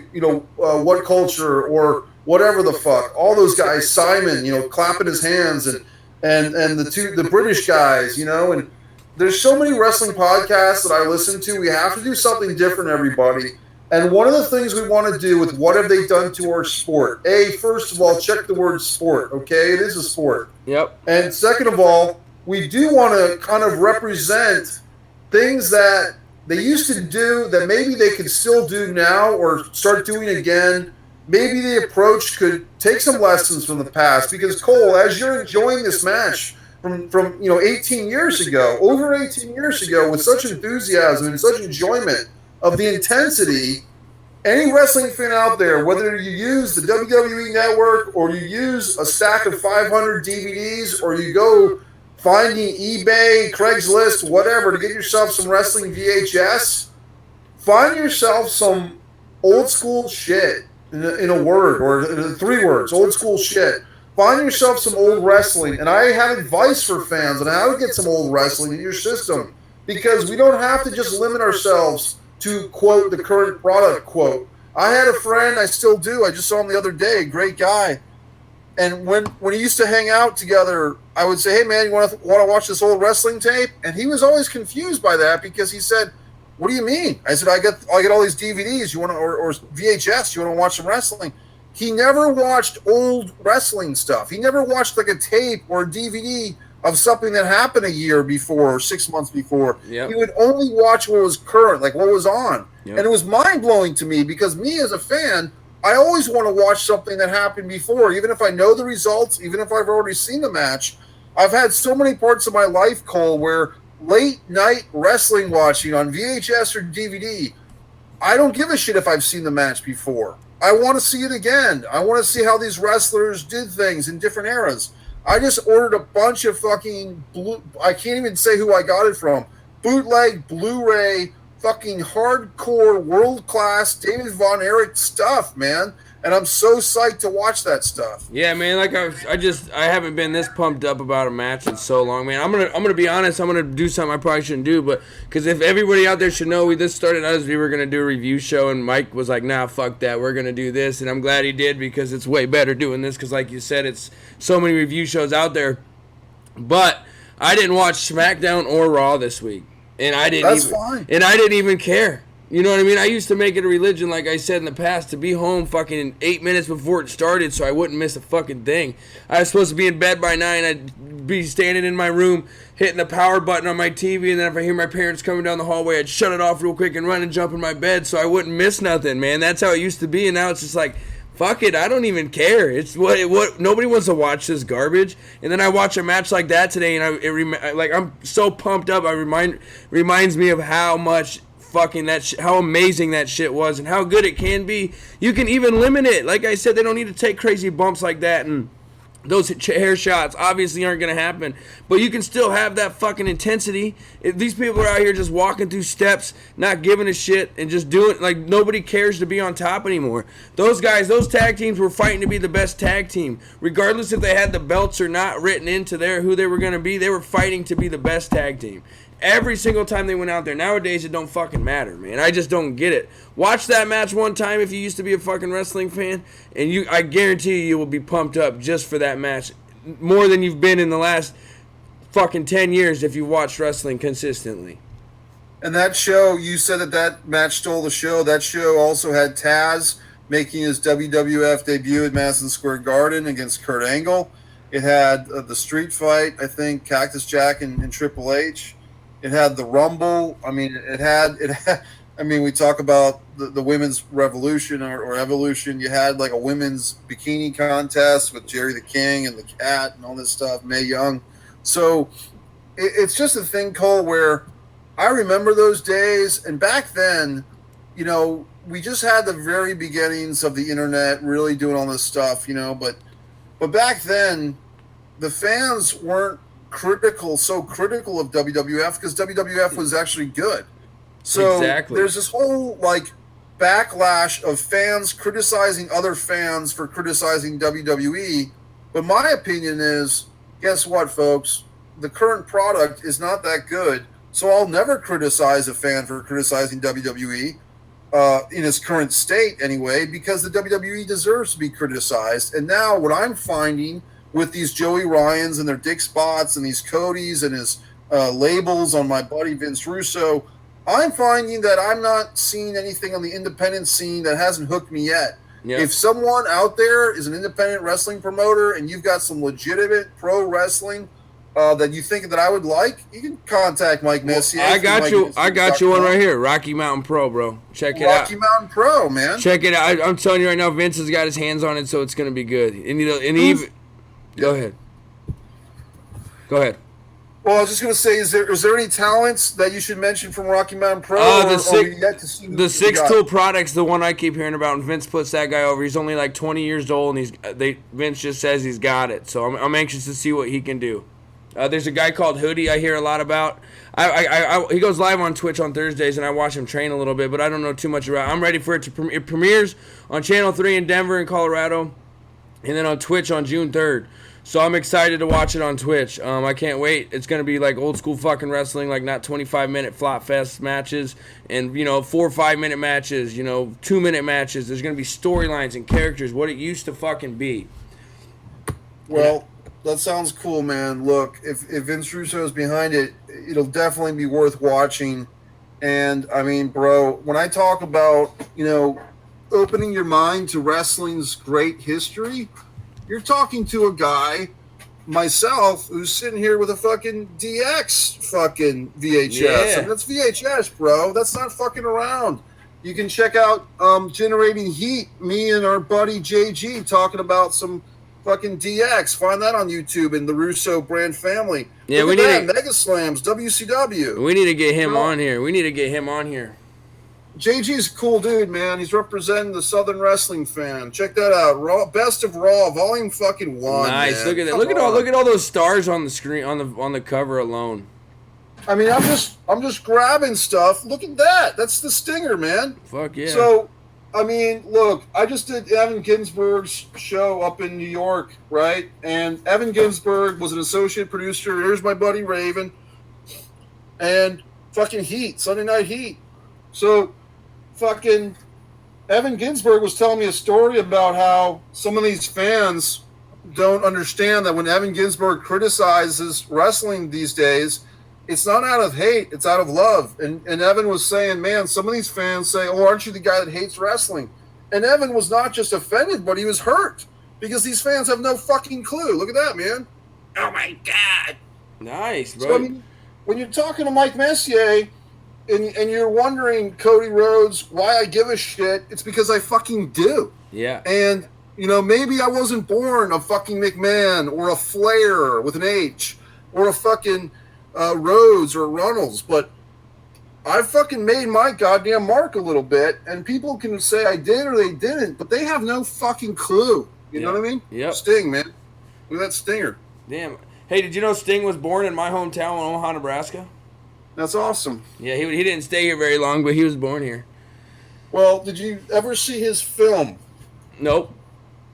S2: What Culture or whatever the fuck. All those guys, Simon, clapping his hands, and the British guys, and there's so many wrestling podcasts that I listen to. We have to do something different, everybody. And one of the things we want to do with what have they done to our sport? First of all, check the word sport, okay? It is a sport.
S1: Yep.
S2: And second of all, we do want to kind of represent things that they used to do that maybe they could still do now or start doing again. Maybe the approach could take some lessons from the past. Because, Cole, as you're enjoying this match from 18 years ago, over 18 years ago, with such enthusiasm and such enjoyment of the intensity, any wrestling fan out there, whether you use the WWE Network or you use a stack of 500 DVDs or you go finding eBay, Craigslist, whatever, to get yourself some wrestling VHS, find yourself some old school shit in a word, or in 3 words, old school shit. Find yourself some old wrestling. And I have advice for fans on how to get some old wrestling in your system, because we don't have to just limit ourselves to, quote, the current product, quote. I had a friend, I still do, I just saw him the other day, great guy. And when we used to hang out together, I would say, hey, man, you want to watch this old wrestling tape? And he was always confused by that, because he said, what do you mean? I said, I get all these DVDs, you want to, or VHS, you want to watch some wrestling? He never watched old wrestling stuff. He never watched like a tape or a DVD of something that happened a year before or 6 months before.
S1: Yep.
S2: He would only watch what was current, like what was on.
S1: Yep.
S2: And it was mind-blowing to me, because me as a fan, I always want to watch something that happened before, even if I know the results, even if I've already seen the match. I've had so many parts of my life, Cole, where late-night wrestling watching on VHS or DVD, I don't give a shit if I've seen the match before. I want to see it again. I want to see how these wrestlers did things in different eras. I just ordered a bunch of fucking I can't even say who I got it from. Bootleg, Blu-ray, fucking hardcore, world-class David Von Erich stuff, man. And I'm so psyched to watch that stuff.
S1: Yeah, man. Like I haven't been this pumped up about a match in so long, man. I'm gonna be honest. I'm gonna do something I probably shouldn't do, but because if everybody out there should know, this started out as we were gonna do a review show, and Mike was like, "Nah, fuck that. We're gonna do this," and I'm glad he did, because it's way better doing this. Because like you said, it's so many review shows out there. But I didn't watch SmackDown or Raw this week, and I didn't.
S2: That's fine.
S1: And I didn't even care. You know what I mean? I used to make it a religion, like I said in the past, to be home fucking 8 minutes before it started so I wouldn't miss a fucking thing. I was supposed to be in bed by 9. I'd be standing in my room, hitting the power button on my TV, and then if I hear my parents coming down the hallway, I'd shut it off real quick and run and jump in my bed so I wouldn't miss nothing, man. That's how it used to be, and now it's just like, fuck it, I don't even care. It's what nobody wants to watch this garbage. And then I watch a match like that today, and I'm so pumped up. Reminds me of how much fucking how amazing that shit was and how good it can be. You can even limit it. Like I said, they don't need to take crazy bumps like that, and those hair shots obviously aren't going to happen, but you can still have that fucking intensity. If these people are out here just walking through steps, not giving a shit, and just doing, like, nobody cares to be on top anymore. Those guys, those tag teams were fighting to be the best tag team. Regardless if they had the belts or not written into who they were going to be, they were fighting to be the best tag team. Every single time they went out there. Nowadays, it don't fucking matter, man. I just don't get it. Watch that match one time if you used to be a fucking wrestling fan, and I guarantee you will be pumped up just for that match. More than you've been in the last fucking 10 years if you watched wrestling consistently.
S2: And that show, you said that match stole the show. That show also had Taz making his WWF debut at Madison Square Garden against Kurt Angle. It had the street fight, I think, Cactus Jack and Triple H. It had the Rumble. I mean, it had. I mean, we talk about the women's revolution or evolution. You had like a women's bikini contest with Jerry the King and the Cat and all this stuff, Mae Young. So it's just a thing, Cole, where I remember those days. And back then, you know, we just had the very beginnings of the internet really doing all this stuff, you know. But back then, the fans weren't so critical of WWF because WWF was actually good. So There's this whole like backlash of fans criticizing other fans for criticizing WWE. But my opinion is, guess what, folks? The current product is not that good. So I'll never criticize a fan for criticizing WWE in its current state anyway, because the WWE deserves to be criticized. And now what I'm finding with these Joey Ryans and their dick spots and these Codys and his labels on my buddy Vince Russo, I'm finding that I'm not seeing anything on the independent scene that hasn't hooked me yet. Yep. If someone out there is an independent wrestling promoter and you've got some legitimate pro wrestling that you think that I would like, you can contact Mike Messier.
S1: I got you one right here, Rocky Mountain Pro, bro. Check it out.
S2: Rocky Mountain Pro, man.
S1: Check it out. I'm telling you right now, Vince has got his hands on it, so it's going to be good. Go ahead.
S2: Well, I was just going to say, is there any talents that you should mention from Rocky Mountain Pro?
S1: The Six Tool Product's the one I keep hearing about, and Vince puts that guy over. He's only like 20 years old, and Vince just says he's got it. So I'm anxious to see what he can do. There's a guy called Hoodie I hear a lot about. He goes live on Twitch on Thursdays, and I watch him train a little bit, but I don't know too much about it. I'm ready for it to premiere. It premieres on Channel 3 in Denver and Colorado, and then on Twitch on June 3rd. So I'm excited to watch it on Twitch. I can't wait. It's going to be like old school fucking wrestling, like not 25-minute flop fest matches and, 4 or 5 minute matches, 2-minute matches. There's going to be storylines and characters, what it used to fucking be.
S2: Well, that sounds cool, man. Look, if Vince Russo is behind it, it'll definitely be worth watching. And, I mean, bro, when I talk about, opening your mind to wrestling's great history, you're talking to a guy, myself, who's sitting here with a fucking DX fucking VHS.
S1: Yeah.
S2: I mean, that's VHS, bro. That's not fucking around. You can check out Generating Heat, me and our buddy JG talking about some fucking DX. Find that on YouTube in the Russo brand family.
S1: Yeah,
S2: we need Mega Slams, WCW.
S1: We need to get him on here.
S2: JG's a cool dude, man. He's representing the Southern Wrestling fan. Check that out. Raw, Best of Raw, Volume fucking 1.
S1: Nice.
S2: Man.
S1: Look at that. Look at all those stars on the screen on the cover alone.
S2: I mean, I'm just grabbing stuff. Look at that. That's the stinger, man.
S1: Fuck yeah.
S2: So, I mean, look, I just did Evan Ginsberg's show up in New York, right? And Evan Ginsberg was an associate producer. Here's my buddy Raven. And fucking Heat, Sunday Night Heat. So, fucking Evan Ginsberg was telling me a story about how some of these fans don't understand that when Evan Ginsberg criticizes wrestling these days, it's not out of hate, it's out of love. And Evan was saying, man, some of these fans say, oh, aren't you the guy that hates wrestling? And Evan was not just offended, but he was hurt because these fans have no fucking clue. Look at that, man. Oh, my God.
S1: Nice, bro.
S2: So, I mean, when you're talking to Mike Messier and you're wondering, Cody Rhodes, why I give a shit, it's because I fucking do.
S1: Yeah.
S2: And, you know, maybe I wasn't born a fucking McMahon or a Flair with an H or a fucking Rhodes or Runnels, but I fucking made my goddamn mark a little bit, and people can say I did or they didn't, but they have no fucking clue. You know what I mean?
S1: Yep.
S2: Sting, man. Look at that stinger.
S1: Damn. Hey, did you know Sting was born in my hometown in Omaha, Nebraska?
S2: That's awesome.
S1: Yeah, he didn't stay here very long, but he was born here.
S2: Well, did you ever see his film?
S1: Nope.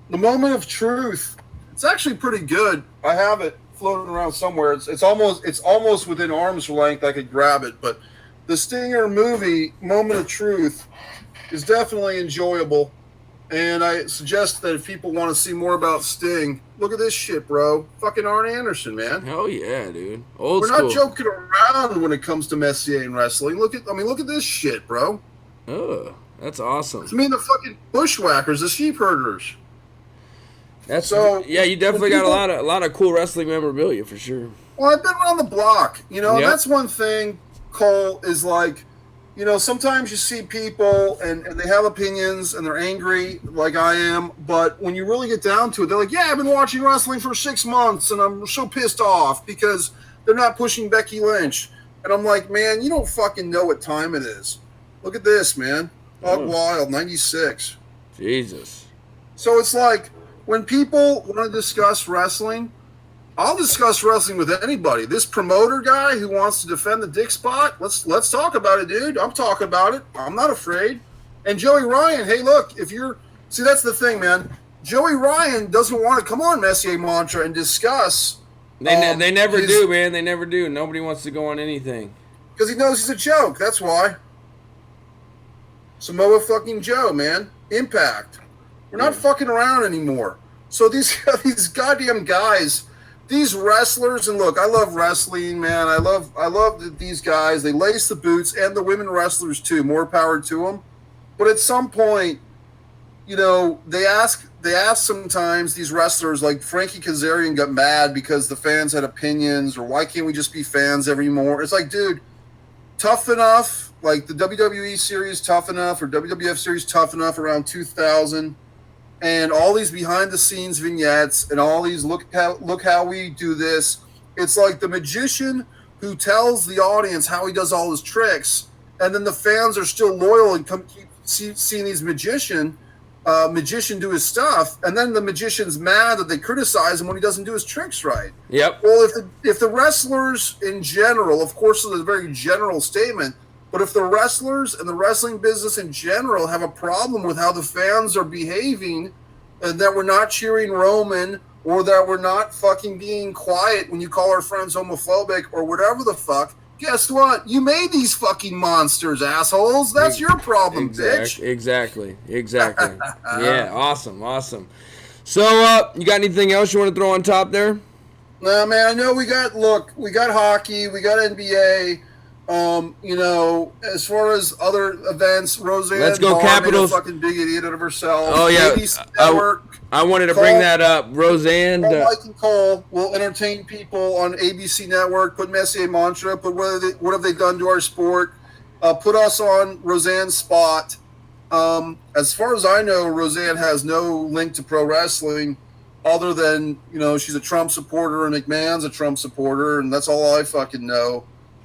S2: The Moment of Truth. It's actually pretty good. I have it floating around somewhere. It's almost within arm's length. I could grab it, but the Stinger movie, Moment of Truth, is definitely enjoyable. And I suggest that if people want to see more about Sting, look at this shit, bro. Fucking Arn Anderson, man.
S1: Hell yeah, dude. Old
S2: We're
S1: school.
S2: not joking around when it comes to Messier and wrestling. Look at this shit, bro.
S1: Oh, that's awesome.
S2: I mean, the fucking bushwhackers, the sheep herders.
S1: That's
S2: so.
S1: Yeah, you definitely got a lot of cool wrestling memorabilia for sure.
S2: Well, I've been around the block, you know.
S1: Yep.
S2: That's one thing. Cole is like, you know, sometimes you see people and they have opinions and they're angry like I am, but when you really get down to it, they're like, yeah, I've been watching wrestling for 6 months and I'm so pissed off because they're not pushing Becky Lynch. And I'm like, man, you don't fucking know what time it is. Look at this, man. Hog Wild, 96.
S1: Jesus.
S2: So it's like, when people want to discuss wrestling, I'll discuss wrestling with anybody. This promoter guy who wants to defend the dick spot, let's talk about it, dude. I'm talking about it. I'm not afraid. And Joey Ryan, hey, look, see, that's the thing, man. Joey Ryan doesn't want to come on Messier Mantra and discuss.
S1: They never do, man. They never do. Nobody wants to go on anything.
S2: Because he knows he's a joke. That's why. Samoa fucking Joe, man. Impact. We're not fucking around anymore. So these goddamn guys, these wrestlers, and look, I love wrestling, man. I love these guys. They lace the boots, and the women wrestlers too. More power to them. But at some point, you know, they ask sometimes these wrestlers, like Frankie Kazarian got mad because the fans had opinions, or why can't we just be fans anymore? It's like, dude, Tough Enough, like the WWE series Tough Enough or WWF series Tough Enough around 2000. And all these behind-the-scenes vignettes and all these look how we do this. It's like the magician who tells the audience how he does all his tricks, and then the fans are still loyal and keep seeing these magician do his stuff, and then the magician's mad that they criticize him when he doesn't do his tricks right.
S1: Yep.
S2: Well, if the wrestlers in general, of course, it's a very general statement, but if the wrestlers and the wrestling business in general have a problem with how the fans are behaving and that we're not cheering Roman or that we're not fucking being quiet when you call our friends homophobic or whatever the fuck, guess what? You made these fucking monsters, assholes. That's your problem, bitch.
S1: Exactly. Yeah, awesome. So, you got anything else you want to throw on top there?
S2: Nah, man, I know we got hockey, we got NBA. You know, as far as other events, Roseanne
S1: Let's go
S2: Barr
S1: Capitals.
S2: made a fucking big idiot out of herself.
S1: Oh yeah, I wanted to bring that up. Roseanne,
S2: Mike and Cole will entertain people on ABC Network. Put Messier Mantra. Put what have they done to our sport? Put us on Roseanne's spot. As far as I know, Roseanne has no link to pro wrestling, other than, you know, she's a Trump supporter and McMahon's a Trump supporter, and that's all I fucking know.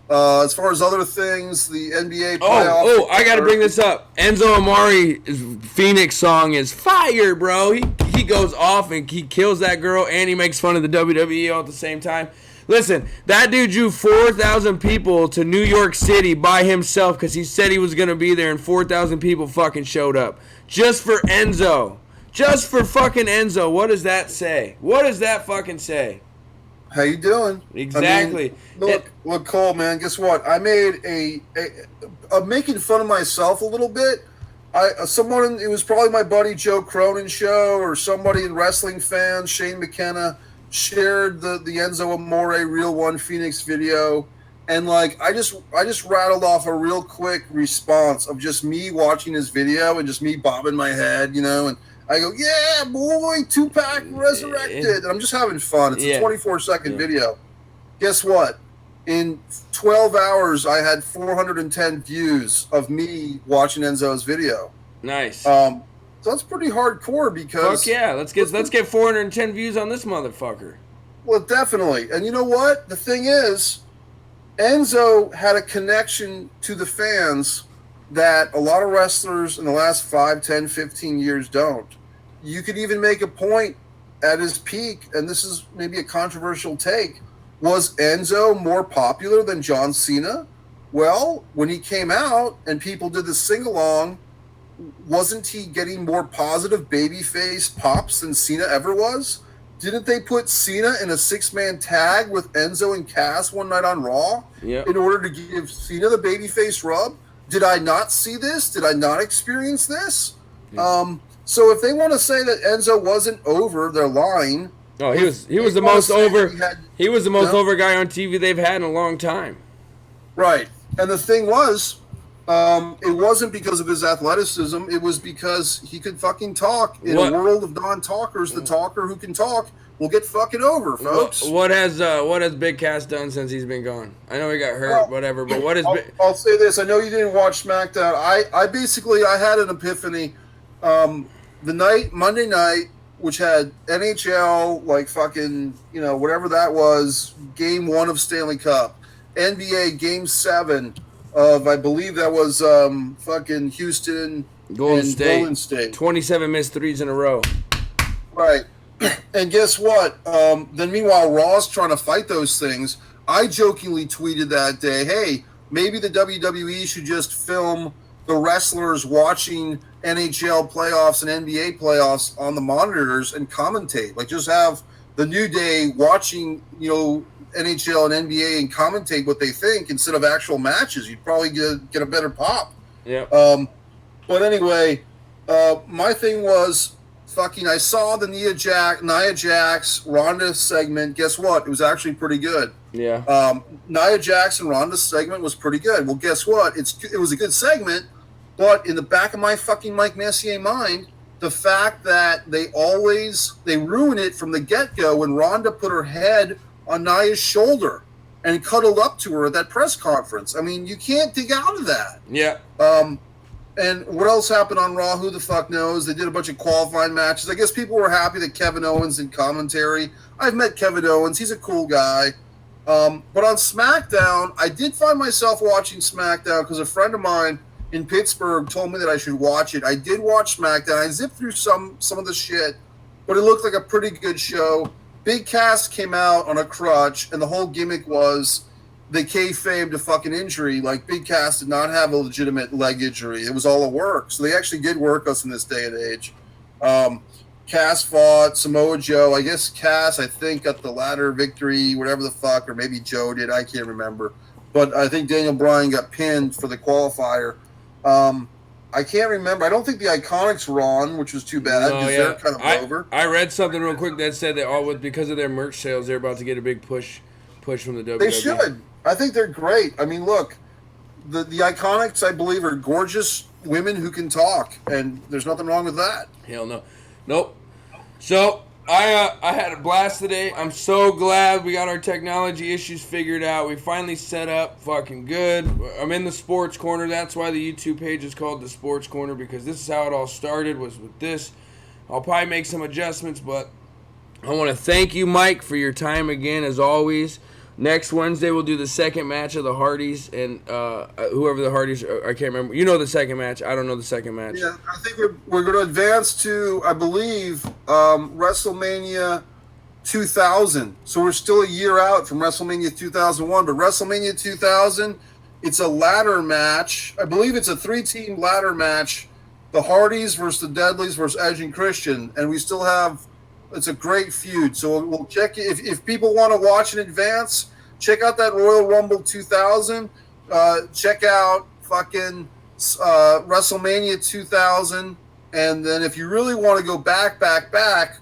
S2: As far as other things, the NBA playoffs.
S1: I got to bring this up. Enzo Amari's Phoenix song is fire, bro. He goes off and he kills that girl, and he makes fun of the WWE all at the same time. Listen, that dude drew 4,000 people to New York City by himself because he said he was going to be there, and 4,000 people fucking showed up. Just for Enzo. Just for fucking Enzo. What does that say? What does that fucking say?
S2: How you doing?
S1: Exactly.
S2: I mean, look, Cole, man. Guess what? I made I'm making fun of myself a little bit. It was probably my buddy Joe Cronin show or somebody in wrestling fans, Shane McKenna, shared the Enzo Amore Real One Phoenix video, And like I just rattled off a real quick response of just me watching his video and just me bobbing my head, and I go, yeah, boy, Tupac resurrected. And I'm just having fun. It's a 24-second video. Guess what? In 12 hours, I had 410 views of me watching Enzo's video.
S1: Nice.
S2: So that's pretty hardcore because...
S1: Fuck yeah. Let's get 410 views on this motherfucker.
S2: Well, definitely. And you know what? The thing is, Enzo had a connection to the fans that a lot of wrestlers in the last 5, 10, 15 years don't. You could even make a point at his peak, and this is maybe a controversial take, was Enzo more popular than John Cena? Well, when he came out and people did the sing-along, wasn't he getting more positive babyface pops than Cena ever was? Didn't they put Cena in a 6-man tag with Enzo and Cass one night on Raw in order to give Cena the babyface rub? Did I not see this? Did I not experience this? So if they want to say that Enzo wasn't over, they're lying.
S1: Oh, he was the most over. He was the most over guy on TV they've had in a long time.
S2: Right, and the thing was, it wasn't because of his athleticism. It was because he could fucking talk. In a world of non-talkers, the talker who can talk will get fucking over, folks.
S1: What has Big Cass done since he's been gone? I know he got hurt, whatever, but what is?
S2: I'll say this. I know you didn't watch SmackDown. I basically had an epiphany. Monday night, which had NHL, like fucking, whatever that was, Game 1 of Stanley Cup, NBA Game 7 of, I believe that was fucking Houston Golden State.
S1: 27 missed threes in a row.
S2: Right. And guess what? Then meanwhile, Raw's trying to fight those things. I jokingly tweeted that day, hey, maybe the WWE should just film the wrestlers watching NHL playoffs and NBA playoffs on the monitors and commentate. Like, just have the New Day watching, NHL and NBA and commentate what they think instead of actual matches. You'd probably get a better pop.
S1: Yeah.
S2: But anyway, my thing was I saw the Nia Jax Ronda segment. Guess what? It was actually pretty good.
S1: Yeah.
S2: Nia Jax and Ronda's segment was pretty good. Well, guess what? It was a good segment, but in the back of my fucking Mike Messier mind, the fact that they ruin it from the get-go when Ronda put her head on Nia's shoulder and cuddled up to her at that press conference. I mean, you can't dig out of that.
S1: Yeah.
S2: And what else happened on Raw? Who the fuck knows? They did a bunch of qualifying matches. I guess people were happy that Kevin Owens did commentary. I've met Kevin Owens. He's a cool guy. But on SmackDown, I did find myself watching SmackDown because a friend of mine in Pittsburgh told me that I should watch it. I did watch SmackDown. I zipped through some of the shit, but it looked like a pretty good show. Big Cass came out on a crutch, and the whole gimmick was they kayfabed a fucking injury. Like, Big Cass did not have a legitimate leg injury. It was all a work. So they actually did work us in this day and age. Cass fought Samoa Joe. I guess Cass, got the ladder victory, whatever the fuck, or maybe Joe did. I can't remember. But I think Daniel Bryan got pinned for the qualifier. I can't remember. I don't think the Iconics were on, which was too bad because they're kind of over.
S1: I read something real quick that said that because of their merch sales, they're about to get a big push from the WWE.
S2: They should. I think they're great. I mean, look, the Iconics, I believe, are gorgeous women who can talk, and there's nothing wrong with that.
S1: Hell no. Nope. So, I had a blast today. I'm so glad we got our technology issues figured out. We finally set up fucking good. I'm in the Sports Corner. That's why the YouTube page is called the Sports Corner, because this is how it all started, was with this. I'll probably make some adjustments, but I want to thank you, Mike, for your time again, as always. Next Wednesday, we'll do the second match of the Hardys and whoever the Hardys are. I can't remember. You know the second match. I don't know the second match.
S2: Yeah, I think we're going to advance to, I believe, WrestleMania 2000. So we're still a year out from WrestleMania 2001. But WrestleMania 2000, it's a ladder match. I believe it's a 3-team ladder match. The Hardys versus the Dudleys versus Edge and Christian. And we still have... It's a great feud. So we'll check it. If people want to watch in advance, check out that Royal Rumble 2000. Check out fucking WrestleMania 2000. And then if you really want to go back,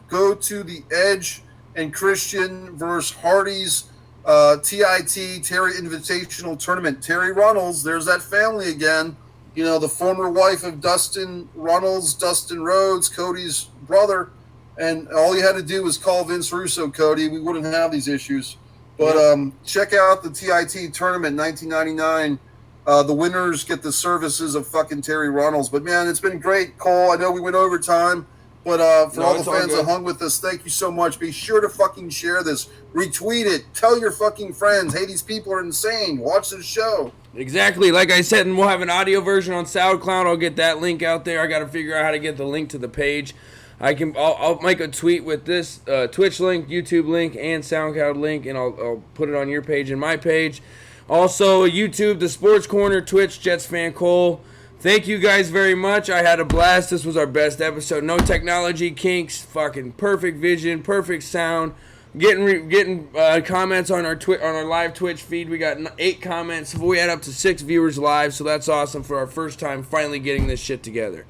S2: go to the Edge and Christian versus Hardys TIT, Terry Invitational Tournament. Terry Runnels, there's that family again. You know, the former wife of Dustin Runnels, Dustin Rhodes, Cody's brother. And all you had to do was call Vince Russo, Cody. We wouldn't have these issues. But check out the TIT Tournament 1999. The winners get the services of fucking Terry Runnels. But, man, it's been great, Cole. I know we went over time. But for all the fans that hung with us, thank you so much. Be sure to fucking share this. Retweet it. Tell your fucking friends, hey, these people are insane. Watch the show.
S1: Exactly. Like I said, and we'll have an audio version on SoundCloud. I'll get that link out there. I got to figure out how to get the link to the page. I'll make a tweet with this Twitch link, YouTube link, and SoundCloud link, and I'll put it on your page and my page. Also, YouTube, The Sports Corner, Twitch, Jets Fan Cole. Thank you guys very much. I had a blast. This was our best episode. No technology kinks. Fucking perfect vision, perfect sound. Getting comments on our live Twitch feed. We got 8 comments. We had up to 6 viewers live, so that's awesome for our first time finally getting this shit together.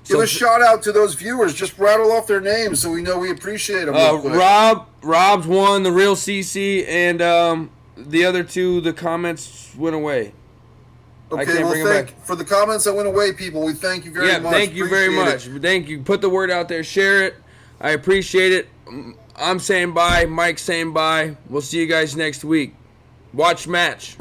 S2: Give a shout out to those viewers. Just rattle off their names so we know we appreciate them.
S1: Rob's one, the real CC, and the other 2. The comments went away.
S2: Okay, well, for the comments that went away, people, we thank you very much.
S1: Thank you very much. Thank you. Put the word out there. Share it. I appreciate it. I'm saying bye. Mike's saying bye. We'll see you guys next week. Watch match.